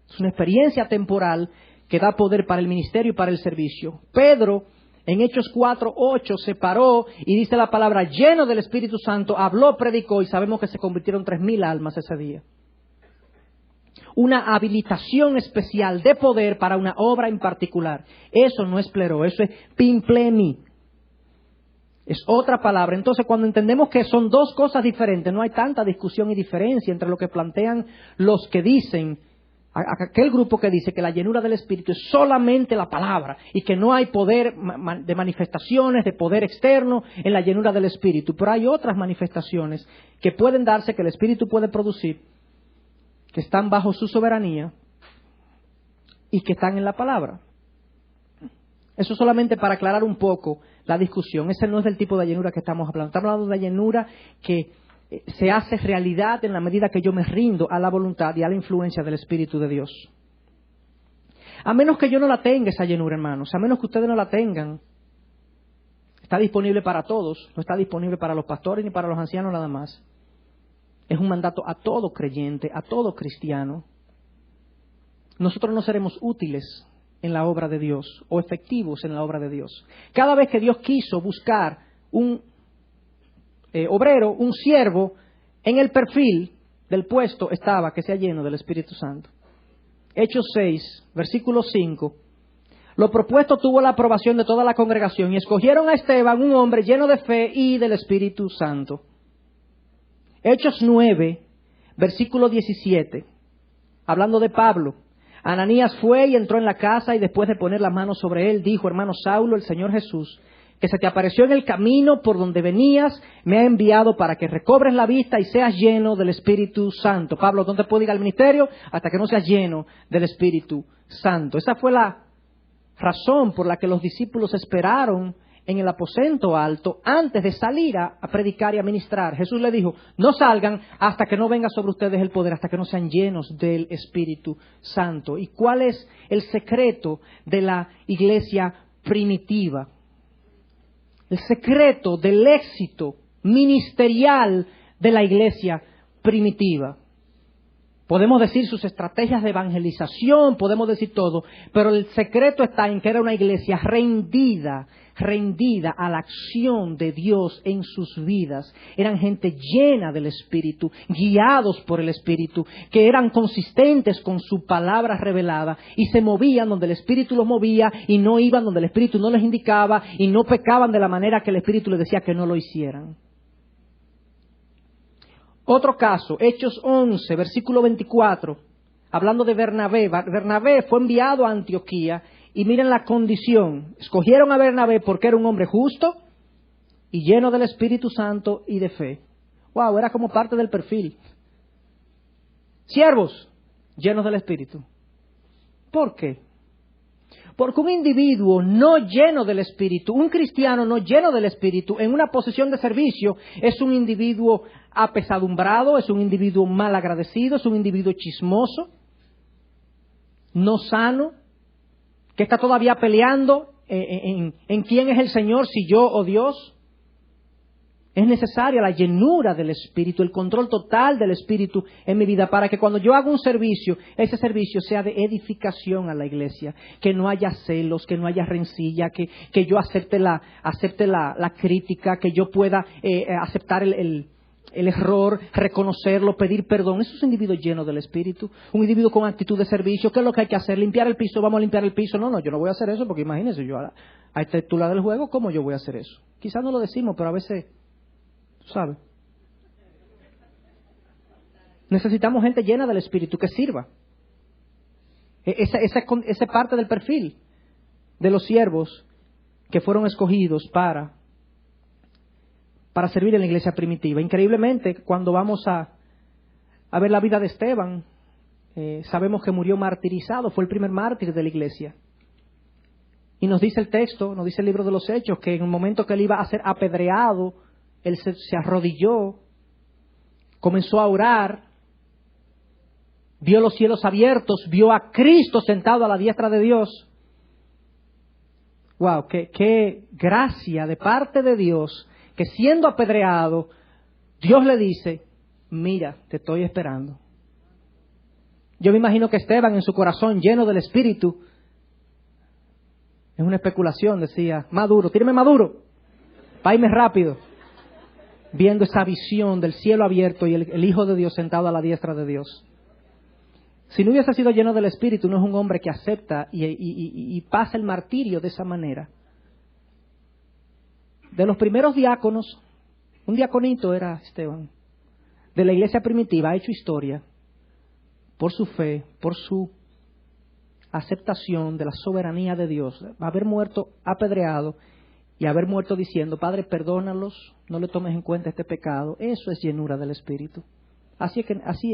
Es una experiencia temporal que da poder para el ministerio y para el servicio. Pedro, en Hechos 4, 8, se paró y dice la palabra, lleno del Espíritu Santo, habló, predicó, y sabemos que se convirtieron 3,000 almas ese día. Una habilitación especial de poder para una obra en particular. Eso no es pleró, eso es pimplemi. Es otra palabra. Entonces, cuando entendemos que son dos cosas diferentes, no hay tanta discusión y diferencia entre lo que plantean los que dicen, aquel grupo que dice que la llenura del Espíritu es solamente la palabra y que no hay poder de manifestaciones, de poder externo en la llenura del Espíritu. Pero hay otras manifestaciones que pueden darse, que el Espíritu puede producir, que están bajo su soberanía y que están en la palabra. Eso solamente para aclarar un poco la discusión. Ese no es del tipo de llenura que estamos hablando. Estamos hablando de llenura que se hace realidad en la medida que yo me rindo a la voluntad y a la influencia del Espíritu de Dios. A menos que yo no la tenga esa llenura, hermanos, a menos que ustedes no la tengan, está disponible para todos, no está disponible para los pastores ni para los ancianos nada más. Es un mandato a todo creyente, a todo cristiano. Nosotros no seremos útiles en la obra de Dios o efectivos en la obra de Dios. Cada vez que Dios quiso buscar un obrero, un siervo, en el perfil del puesto estaba que sea lleno del Espíritu Santo. Hechos 6, versículo 5. Lo propuesto tuvo la aprobación de toda la congregación y escogieron a Esteban, un hombre lleno de fe y del Espíritu Santo. Hechos 9, versículo 17. Hablando de Pablo. Ananías fue y entró en la casa y después de poner las manos sobre él, dijo, hermano Saulo, el Señor Jesús, que se te apareció en el camino por donde venías, me ha enviado para que recobres la vista y seas lleno del Espíritu Santo. Pablo, no te puedo ir al ministerio hasta que no seas lleno del Espíritu Santo. Esa fue la razón por la que los discípulos esperaron en el aposento alto antes de salir a predicar y a ministrar. Jesús le dijo, no salgan hasta que no venga sobre ustedes el poder, hasta que no sean llenos del Espíritu Santo. ¿Y cuál es el secreto de la iglesia primitiva? El secreto del éxito ministerial de la iglesia primitiva. Podemos decir sus estrategias de evangelización, podemos decir todo, pero el secreto está en que era una iglesia rendida a la acción de Dios en sus vidas. Eran gente llena del Espíritu, guiados por el Espíritu, que eran consistentes con su palabra revelada y se movían donde el Espíritu los movía y no iban donde el Espíritu no les indicaba y no pecaban de la manera que el Espíritu les decía que no lo hicieran. Otro caso, Hechos 11, versículo 24, hablando de Bernabé. Bernabé fue enviado a Antioquía y miren la condición. Escogieron a Bernabé porque era un hombre justo y lleno del Espíritu Santo y de fe. Wow, era como parte del perfil. Siervos llenos del Espíritu. ¿Por qué? Porque un individuo no lleno del Espíritu, un cristiano no lleno del Espíritu, en una posición de servicio, es un individuo apesadumbrado, es un individuo mal agradecido, es un individuo chismoso, no sano, que está todavía peleando en quién es el Señor, si yo o Dios. Es necesaria la llenura del Espíritu, el control total del Espíritu en mi vida para que cuando yo haga un servicio, ese servicio sea de edificación a la iglesia, que no haya celos, que no haya rencilla, que yo acepte la crítica, que yo pueda aceptar el error, reconocerlo, pedir perdón. Eso es un individuo lleno del Espíritu, un individuo con actitud de servicio. ¿Qué es lo que hay que hacer? ¿Limpiar el piso? Vamos a limpiar el piso. No, yo no voy a hacer eso porque imagínense, yo a esta altura del juego, ¿cómo yo voy a hacer eso? Quizás no lo decimos, pero a veces, tú sabes. Necesitamos gente llena del Espíritu que sirva. Esa parte del perfil de los siervos que fueron escogidos para servir en la iglesia primitiva. Increíblemente, cuando vamos a ver la vida de Esteban, sabemos que murió martirizado, fue el primer mártir de la iglesia. Y nos dice el texto, nos dice el libro de los Hechos, que en el momento que él iba a ser apedreado, él se arrodilló, comenzó a orar, vio los cielos abiertos, vio a Cristo sentado a la diestra de Dios. ¡Wow! ¡Qué gracia de parte de Dios! Que siendo apedreado, Dios le dice, mira, te estoy esperando. Yo me imagino que Esteban en su corazón lleno del Espíritu, es una especulación, decía, Maduro, tírame Maduro, para irme rápido. Viendo esa visión del cielo abierto y el Hijo de Dios sentado a la diestra de Dios. Si no hubiese sido lleno del Espíritu, no es un hombre que acepta y pasa el martirio de esa manera. De los primeros diáconos, un diaconito era Esteban, de la iglesia primitiva, ha hecho historia por su fe, por su aceptación de la soberanía de Dios, haber muerto apedreado y haber muerto diciendo, Padre, perdónalos, no le tomes en cuenta este pecado. Eso es llenura del Espíritu. Así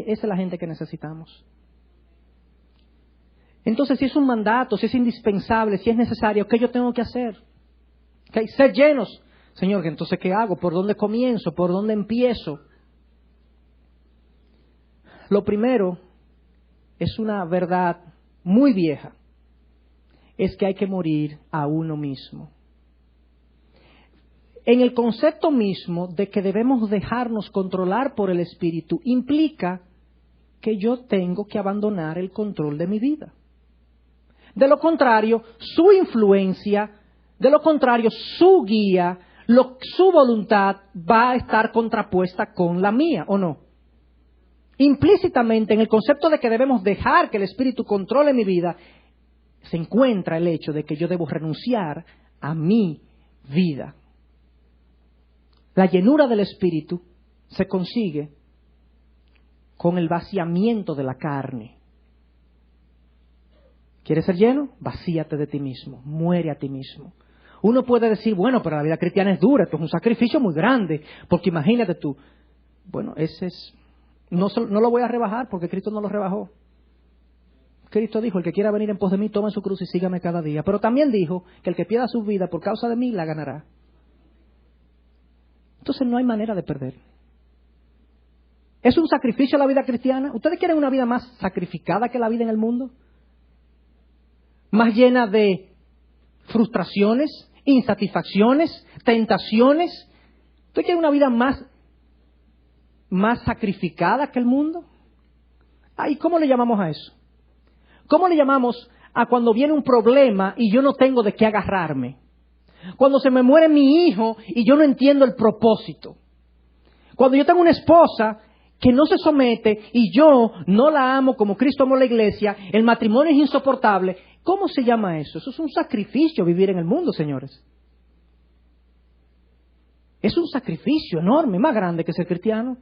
es la gente que necesitamos. Entonces, si es un mandato, si es indispensable, si es necesario, ¿qué yo tengo que hacer? ¿Okay? Ser llenos. Señor, entonces, ¿qué hago? ¿Por dónde comienzo? ¿Por dónde empiezo? Lo primero es una verdad muy vieja. Es que hay que morir a uno mismo. En el concepto mismo de que debemos dejarnos controlar por el Espíritu, implica que yo tengo que abandonar el control de mi vida. De lo contrario, su influencia, de lo contrario, su guía, su voluntad va a estar contrapuesta con la mía, ¿o no? Implícitamente, en el concepto de que debemos dejar que el Espíritu controle mi vida, se encuentra el hecho de que yo debo renunciar a mi vida. La llenura del Espíritu se consigue con el vaciamiento de la carne. ¿Quieres ser lleno? Vacíate de ti mismo, muere a ti mismo. Uno puede decir, bueno, pero la vida cristiana es dura, esto es un sacrificio muy grande, porque imagínate tú, bueno, no lo voy a rebajar porque Cristo no lo rebajó. Cristo dijo, el que quiera venir en pos de mí, tome su cruz y sígame cada día. Pero también dijo que el que pierda su vida por causa de mí, la ganará. Entonces no hay manera de perder. ¿Es un sacrificio la vida cristiana? ¿Ustedes quieren una vida más sacrificada que la vida en el mundo? ¿Más llena de frustraciones, insatisfacciones, tentaciones? ¿Ustedes quieren una vida más sacrificada que el mundo? ¿Y cómo le llamamos a eso? ¿Cómo le llamamos a cuando viene un problema y yo no tengo de qué agarrarme? Cuando se me muere mi hijo y yo no entiendo el propósito. Cuando yo tengo una esposa que no se somete y yo no la amo como Cristo amó la iglesia, el matrimonio es insoportable. ¿Cómo se llama eso? Eso es un sacrificio vivir en el mundo, señores. Es un sacrificio enorme, más grande que ser cristiano.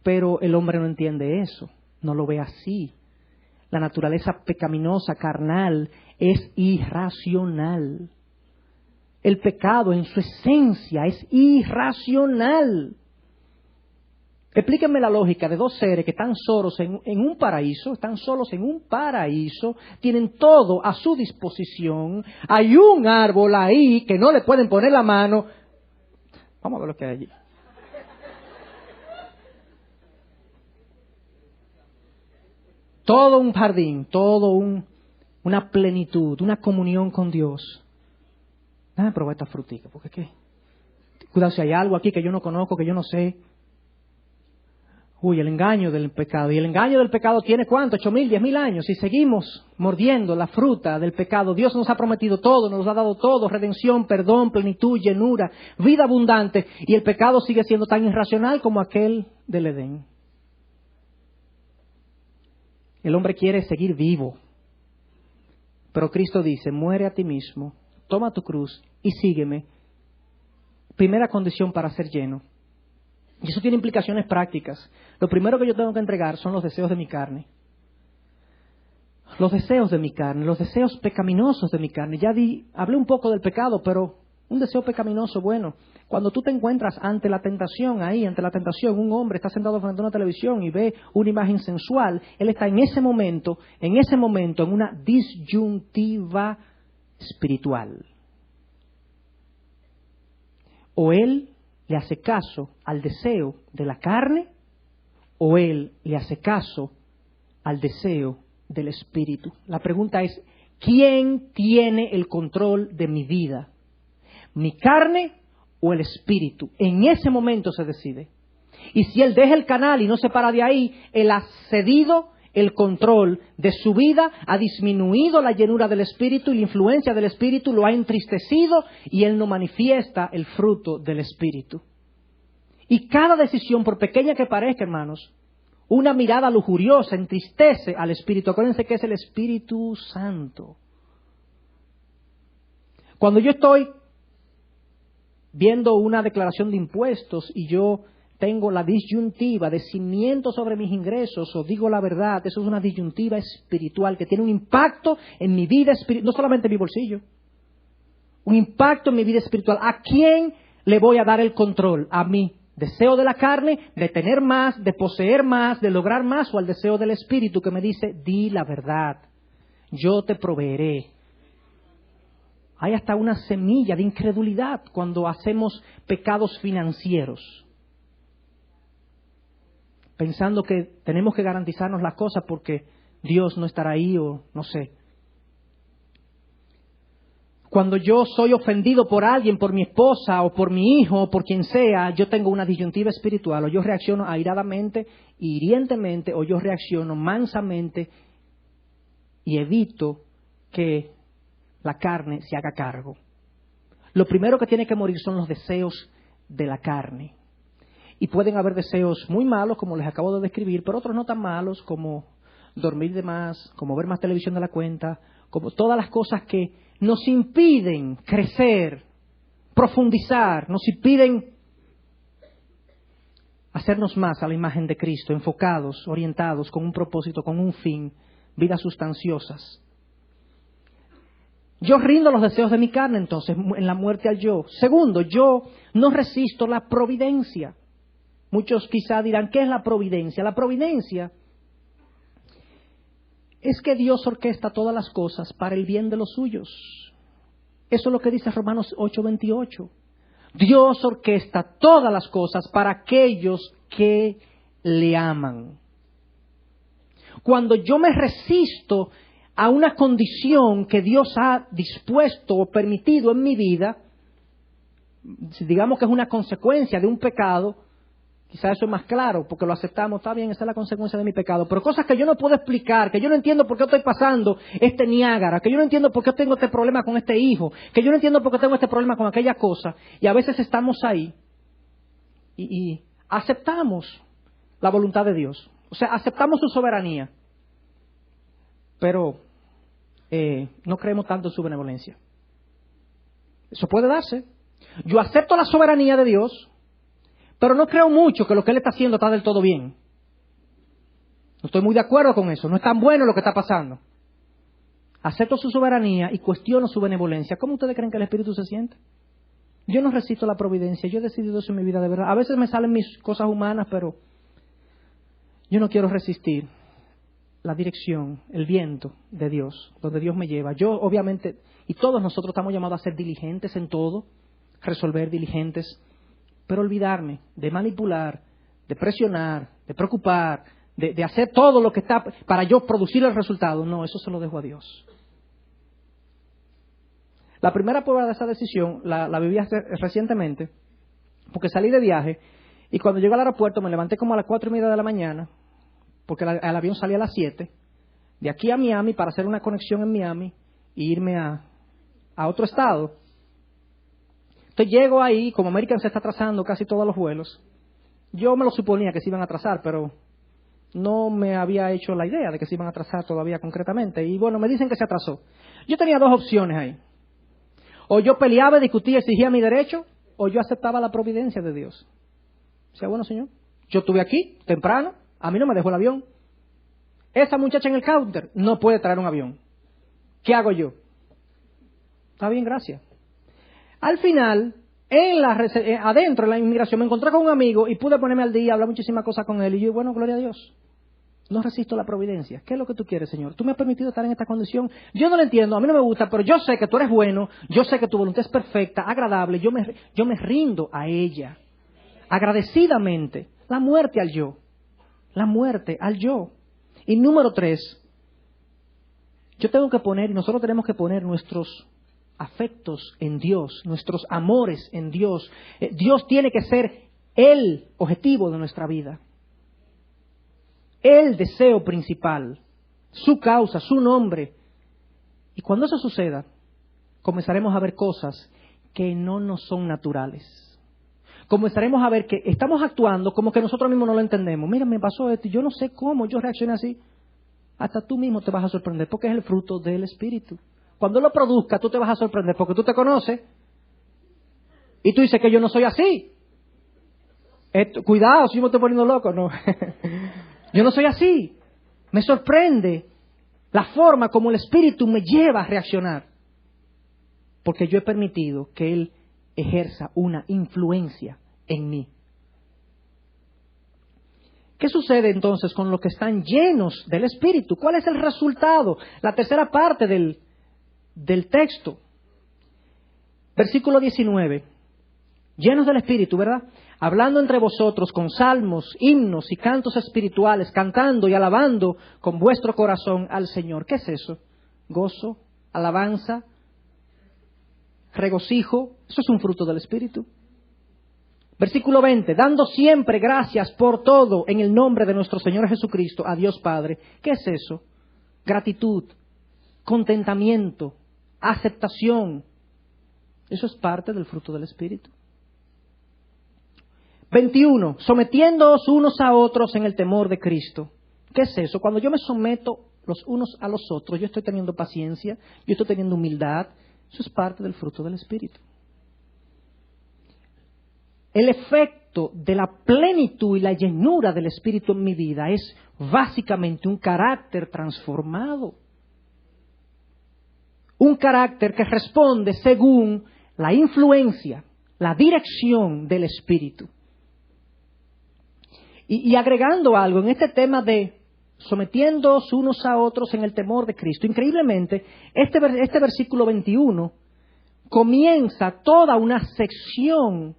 Pero el hombre no entiende eso, no lo ve así. La naturaleza pecaminosa, carnal, es irracional. El pecado en su esencia es irracional. Explíquenme la lógica de dos seres que están solos en un paraíso, tienen todo a su disposición, hay un árbol ahí que no le pueden poner la mano. Vamos a ver lo que hay allí. Todo un jardín, una plenitud, una comunión con Dios. Déjame probar esta frutica, porque qué. Cuidado si hay algo aquí que yo no conozco, que yo no sé. El engaño del pecado. Y el engaño del pecado tiene ¿cuánto? 8,000, 10,000 años. Si seguimos mordiendo la fruta del pecado, Dios nos ha prometido todo, nos ha dado todo, redención, perdón, plenitud, llenura, vida abundante. Y el pecado sigue siendo tan irracional como aquel del Edén. El hombre quiere seguir vivo. Pero Cristo dice, muere a ti mismo, toma tu cruz y sígueme. Primera condición para ser lleno. Y eso tiene implicaciones prácticas. Lo primero que yo tengo que entregar son los deseos de mi carne. Los deseos de mi carne, los deseos pecaminosos de mi carne. Hablé un poco del pecado, pero un deseo pecaminoso, bueno, cuando tú te encuentras ante la tentación, un hombre está sentado frente a una televisión y ve una imagen sensual, él está en ese momento en una disyuntiva espiritual. O él le hace caso al deseo de la carne, o él le hace caso al deseo del espíritu. La pregunta es, ¿quién tiene el control de mi vida? ¿Mi carne o el espíritu? En ese momento se decide. Y si él deja el canal y no se para de ahí, él ha cedido el control de su vida, ha disminuido la llenura del espíritu y la influencia del espíritu lo ha entristecido y él no manifiesta el fruto del espíritu. Y cada decisión, por pequeña que parezca, hermanos, una mirada lujuriosa entristece al espíritu. Acuérdense que es el Espíritu Santo. Cuando yo estoy viendo una declaración de impuestos y yo tengo la disyuntiva de si miento sobre mis ingresos o digo la verdad, eso es una disyuntiva espiritual que tiene un impacto en mi vida espiritual, no solamente en mi bolsillo, un impacto en mi vida espiritual. ¿A quién le voy a dar el control? ¿A mi deseo de la carne, de tener más, de poseer más, de lograr más, o al deseo del espíritu que me dice, di la verdad, yo te proveeré? Hay hasta una semilla de incredulidad cuando hacemos pecados financieros, pensando que tenemos que garantizarnos las cosas porque Dios no estará ahí o no sé. Cuando yo soy ofendido por alguien, por mi esposa o por mi hijo o por quien sea, yo tengo una disyuntiva espiritual. O yo reacciono airadamente, hirientemente, o yo reacciono mansamente y evito que la carne se haga cargo. Lo primero que tiene que morir son los deseos de la carne. Y pueden haber deseos muy malos, como les acabo de describir, pero otros no tan malos, como dormir de más, como ver más televisión de la cuenta, como todas las cosas que nos impiden crecer, profundizar, nos impiden hacernos más a la imagen de Cristo, enfocados, orientados, con un propósito, con un fin, vidas sustanciosas. Yo rindo los deseos de mi carne, entonces, en la muerte al yo. Segundo, yo no resisto la providencia. Muchos quizá dirán, ¿qué es la providencia? La providencia es que Dios orquesta todas las cosas para el bien de los suyos. Eso es lo que dice Romanos 8:28. Dios orquesta todas las cosas para aquellos que le aman. Cuando yo me resisto a una condición que Dios ha dispuesto o permitido en mi vida, digamos que es una consecuencia de un pecado, quizás eso es más claro, porque lo aceptamos, está bien, esa es la consecuencia de mi pecado, pero cosas que yo no puedo explicar, que yo no entiendo por qué estoy pasando este Niágara, que yo no entiendo por qué tengo este problema con este hijo, que yo no entiendo por qué tengo este problema con aquella cosa, y a veces estamos ahí y aceptamos la voluntad de Dios, o sea, aceptamos su soberanía, pero no creemos tanto en su benevolencia. Eso puede darse. Yo acepto la soberanía de Dios, pero no creo mucho que lo que Él está haciendo está del todo bien. No estoy muy de acuerdo con eso. No es tan bueno lo que está pasando. Acepto su soberanía y cuestiono su benevolencia. ¿Cómo ustedes creen que el Espíritu se siente? Yo no resisto la providencia. Yo he decidido eso en mi vida de verdad. A veces me salen mis cosas humanas, pero yo no quiero resistir la dirección, el viento de Dios, donde Dios me lleva. Yo, obviamente, y todos nosotros estamos llamados a ser diligentes en todo, resolver diligentes, pero olvidarme de manipular, de presionar, de preocupar, de hacer todo lo que está para yo producir el resultado. No, eso se lo dejo a Dios. La primera prueba de esa decisión la viví recientemente, porque salí de viaje Y cuando llego al aeropuerto me levanté como a las 4:30 de la mañana, porque el avión salía a las 7, de aquí a Miami para hacer una conexión en Miami e irme a otro estado. Entonces llego ahí, como American se está atrasando casi todos los vuelos, yo me lo suponía que se iban a atrasar, pero no me había hecho la idea de que se iban a atrasar todavía concretamente. Y bueno, me dicen que se atrasó. Yo tenía dos opciones ahí. O yo peleaba, discutía, exigía mi derecho, o yo aceptaba la providencia de Dios. O sea, bueno, señor, yo estuve aquí temprano, a mí no me dejó el avión. Esa muchacha en el counter no puede traer un avión. ¿Qué hago yo? Está bien, gracias. Al final, adentro en la inmigración me encontré con un amigo y pude ponerme al día, hablar muchísimas cosas con él. Y yo, bueno, gloria a Dios. No resisto la providencia. ¿Qué es lo que tú quieres, Señor? Tú me has permitido estar en esta condición. Yo no lo entiendo, a mí no me gusta, pero yo sé que tú eres bueno, yo sé que tu voluntad es perfecta, agradable, yo me rindo a ella. Agradecidamente. La muerte al yo. La muerte al yo. Y número 3, yo tengo que poner, y nosotros tenemos que poner nuestros afectos en Dios, nuestros amores en Dios. Dios tiene que ser el objetivo de nuestra vida. El deseo principal, su causa, su nombre. Y cuando eso suceda, comenzaremos a ver cosas que no nos son naturales. Comenzaremos a ver que estamos actuando como que nosotros mismos no lo entendemos. Mira, me pasó esto y yo no sé cómo yo reaccioné así. Hasta tú mismo te vas a sorprender porque es el fruto del Espíritu. Cuando lo produzca, tú te vas a sorprender porque tú te conoces y tú dices que yo no soy así. Cuidado, si yo me estoy poniendo loco, no. Yo no soy así. Me sorprende la forma como el Espíritu me lleva a reaccionar. Porque yo he permitido que Él ejerza una influencia en mí. ¿Qué sucede entonces con los que están llenos del Espíritu? ¿Cuál es el resultado? La tercera parte del texto. Versículo 19. Llenos del Espíritu, ¿verdad? Hablando entre vosotros con salmos, himnos y cantos espirituales, cantando y alabando con vuestro corazón al Señor. ¿Qué es eso? Gozo, alabanza, regocijo. Eso es un fruto del Espíritu. Versículo 20. Dando siempre gracias por todo en el nombre de nuestro Señor Jesucristo, a Dios Padre. ¿Qué es eso? Gratitud, contentamiento, aceptación. Eso es parte del fruto del Espíritu. 21. Sometiéndoos unos a otros en el temor de Cristo. ¿Qué es eso? Cuando yo me someto los unos a los otros, yo estoy teniendo paciencia, yo estoy teniendo humildad. Eso es parte del fruto del Espíritu. El efecto de la plenitud y la llenura del Espíritu en mi vida es básicamente un carácter transformado. Un carácter que responde según la influencia, la dirección del Espíritu. Y agregando algo en este tema de sometiéndoos unos a otros en el temor de Cristo, increíblemente, este versículo 21 comienza toda una sección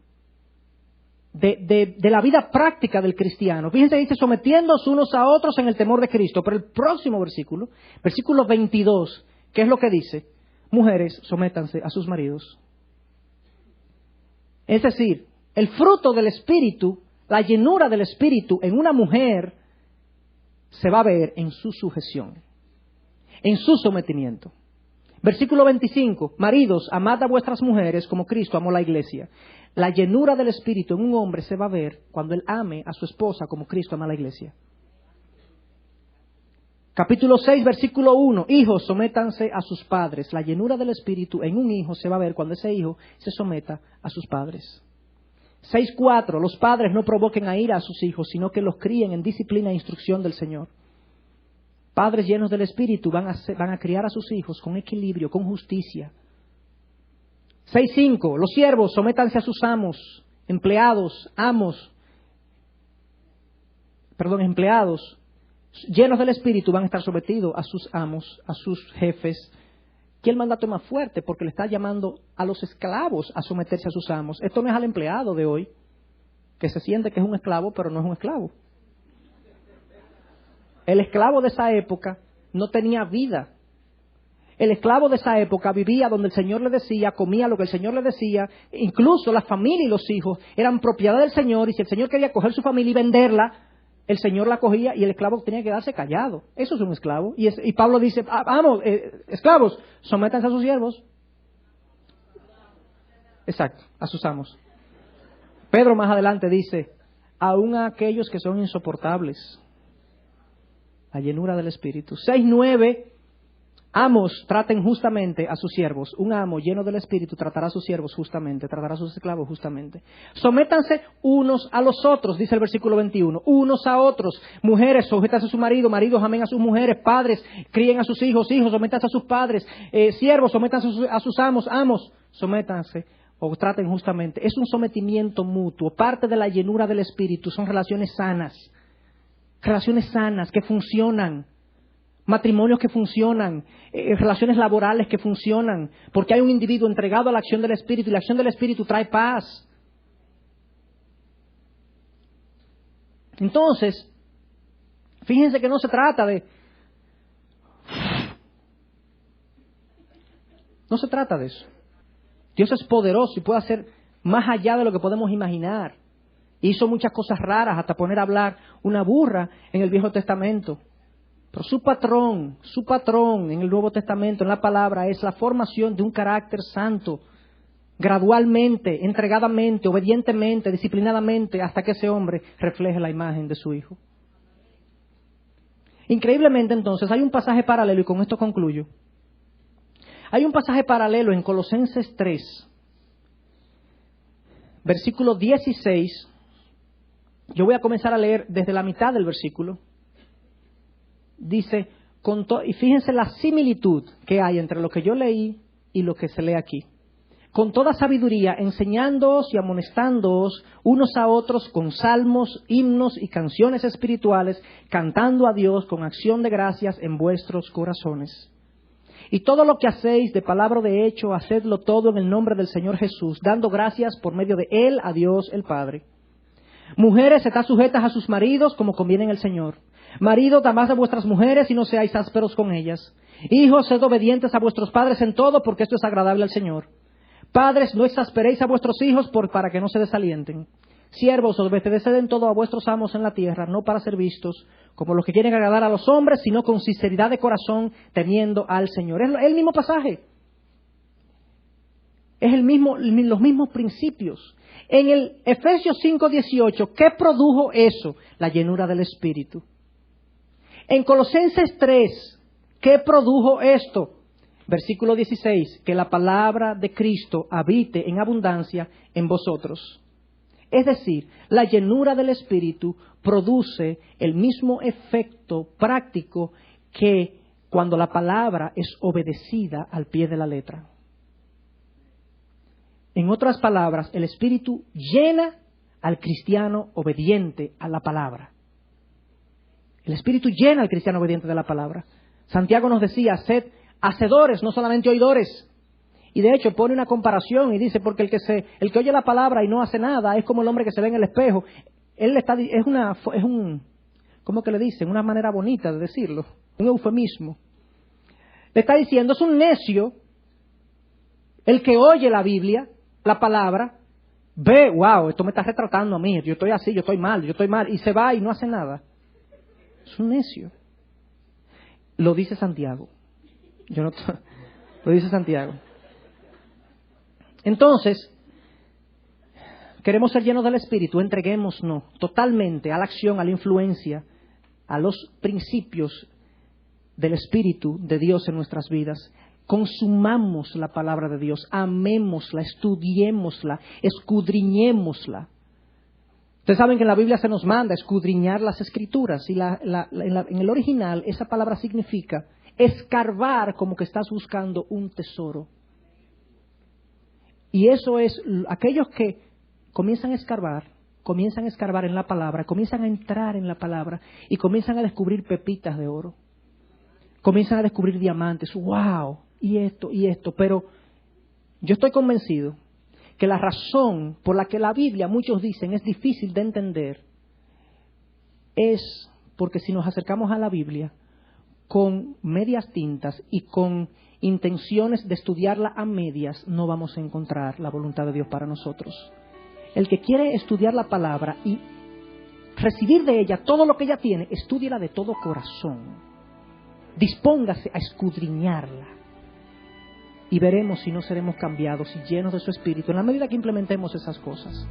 de la vida práctica del cristiano. Fíjense, dice sometiéndoos unos a otros en el temor de Cristo, pero el próximo versículo 22, ¿qué es lo que dice? Mujeres, sométanse a sus maridos. Es decir, el fruto del Espíritu, la llenura del Espíritu en una mujer se va a ver en su sujeción, en su sometimiento. Versículo 25, maridos, amad a vuestras mujeres como Cristo amó la iglesia. La llenura del Espíritu en un hombre se va a ver cuando él ame a su esposa como Cristo ama a la iglesia. Capítulo 6, versículo 1, hijos, sométanse a sus padres. La llenura del Espíritu en un hijo se va a ver cuando ese hijo se someta a sus padres. 6.4, los padres no provoquen a ira a sus hijos, sino que los críen en disciplina e instrucción del Señor. Padres llenos del Espíritu van a criar a sus hijos con equilibrio, con justicia. 6.5, los siervos sométanse a sus amos, empleados llenos del Espíritu van a estar sometidos a sus amos, a sus jefes. Aquí el mandato es más fuerte porque le está llamando a los esclavos a someterse a sus amos. Esto no es al empleado de hoy, que se siente que es un esclavo, pero no es un esclavo. El esclavo de esa época no tenía vida. El esclavo de esa época vivía donde el Señor le decía, comía lo que el Señor le decía. Incluso la familia y los hijos eran propiedad del Señor, y si el Señor quería coger su familia y venderla, el Señor la cogía y el esclavo tenía que quedarse callado. Eso es un esclavo. Y Pablo dice, vamos, esclavos, sométanse a sus siervos. Exacto, a sus amos. Pedro más adelante dice, aún a aquellos que son insoportables. La llenura del Espíritu. 6:9, amos traten justamente a sus siervos. Un amo lleno del Espíritu tratará a sus siervos justamente, tratará a sus esclavos justamente. Sométanse unos a los otros, dice el versículo 21. Unos a otros. Mujeres, sujétanse a su marido. Maridos, amen a sus mujeres. Padres, críen a sus hijos. Hijos, sométanse a sus padres. Siervos, sométanse a sus amos. Amos, sométanse o traten justamente. Es un sometimiento mutuo. Parte de la llenura del Espíritu son relaciones sanas. Relaciones sanas que funcionan. Matrimonios que funcionan, relaciones laborales que funcionan, porque hay un individuo entregado a la acción del Espíritu, y la acción del Espíritu trae paz. Entonces, fíjense que no se trata de... No se trata de eso. Dios es poderoso y puede hacer más allá de lo que podemos imaginar. Hizo muchas cosas raras, hasta poner a hablar una burra en el Viejo Testamento. Pero su patrón en el Nuevo Testamento, en la palabra, es la formación de un carácter santo, gradualmente, entregadamente, obedientemente, disciplinadamente, hasta que ese hombre refleje la imagen de su Hijo. Increíblemente, entonces, hay un pasaje paralelo, y con esto concluyo. Hay un pasaje paralelo en Colosenses 3, versículo 16. Yo voy a comenzar a leer desde la mitad del versículo. Dice, y fíjense la similitud que hay entre lo que yo leí y lo que se lee aquí. Con toda sabiduría, enseñándoos y amonestándoos unos a otros con salmos, himnos y canciones espirituales, cantando a Dios con acción de gracias en vuestros corazones. Y todo lo que hacéis de palabra o de hecho, hacedlo todo en el nombre del Señor Jesús, dando gracias por medio de Él a Dios el Padre. Mujeres, estad sujetas a sus maridos como conviene en el Señor. Maridos, amad a vuestras mujeres y no seáis ásperos con ellas. Hijos, sed obedientes a vuestros padres en todo, porque esto es agradable al Señor. Padres, no exasperéis a vuestros hijos para que no se desalienten. Siervos, obedeced en todo a vuestros amos en la tierra, no para ser vistos como los que quieren agradar a los hombres, sino con sinceridad de corazón, temiendo al Señor. Es el mismo pasaje. Es los mismos principios. En el Efesios 5:18, ¿qué produjo eso? La llenura del Espíritu. En Colosenses 3, ¿qué produjo esto? Versículo 16, que la palabra de Cristo habite en abundancia en vosotros. Es decir, la llenura del Espíritu produce el mismo efecto práctico que cuando la palabra es obedecida al pie de la letra. En otras palabras, el Espíritu llena al cristiano obediente a la palabra. El Espíritu llena al cristiano obediente de la palabra. Santiago nos decía, sed hacedores, no solamente oidores. Y de hecho pone una comparación y dice, porque el que oye la palabra y no hace nada es como el hombre que se ve en el espejo. ¿Cómo que le dicen? Una manera bonita de decirlo, un eufemismo. Le está diciendo, es un necio el que oye la Biblia, la palabra, ve, wow, esto me está retratando a mí, yo estoy así, yo estoy mal, y se va y no hace nada. Es un necio. Lo dice Santiago. Lo dice Santiago. Entonces, queremos ser llenos del Espíritu, entreguémonos totalmente a la acción, a la influencia, a los principios del Espíritu de Dios en nuestras vidas. Consumamos la palabra de Dios, amémosla, estudiémosla, escudriñémosla. Ustedes saben que en la Biblia se nos manda escudriñar las Escrituras y en el original esa palabra significa escarbar, como que estás buscando un tesoro. Y eso es, aquellos que comienzan a escarbar en la palabra, comienzan a entrar en la palabra y comienzan a descubrir pepitas de oro. Comienzan a descubrir diamantes, wow, y esto. Pero yo estoy convencido que la razón por la que la Biblia, muchos dicen, es difícil de entender, es porque si nos acercamos a la Biblia con medias tintas y con intenciones de estudiarla a medias, no vamos a encontrar la voluntad de Dios para nosotros. El que quiere estudiar la palabra y recibir de ella todo lo que ella tiene, estúdiela de todo corazón. Dispóngase a escudriñarla. Y veremos si no seremos cambiados y llenos de su espíritu en la medida que implementemos esas cosas.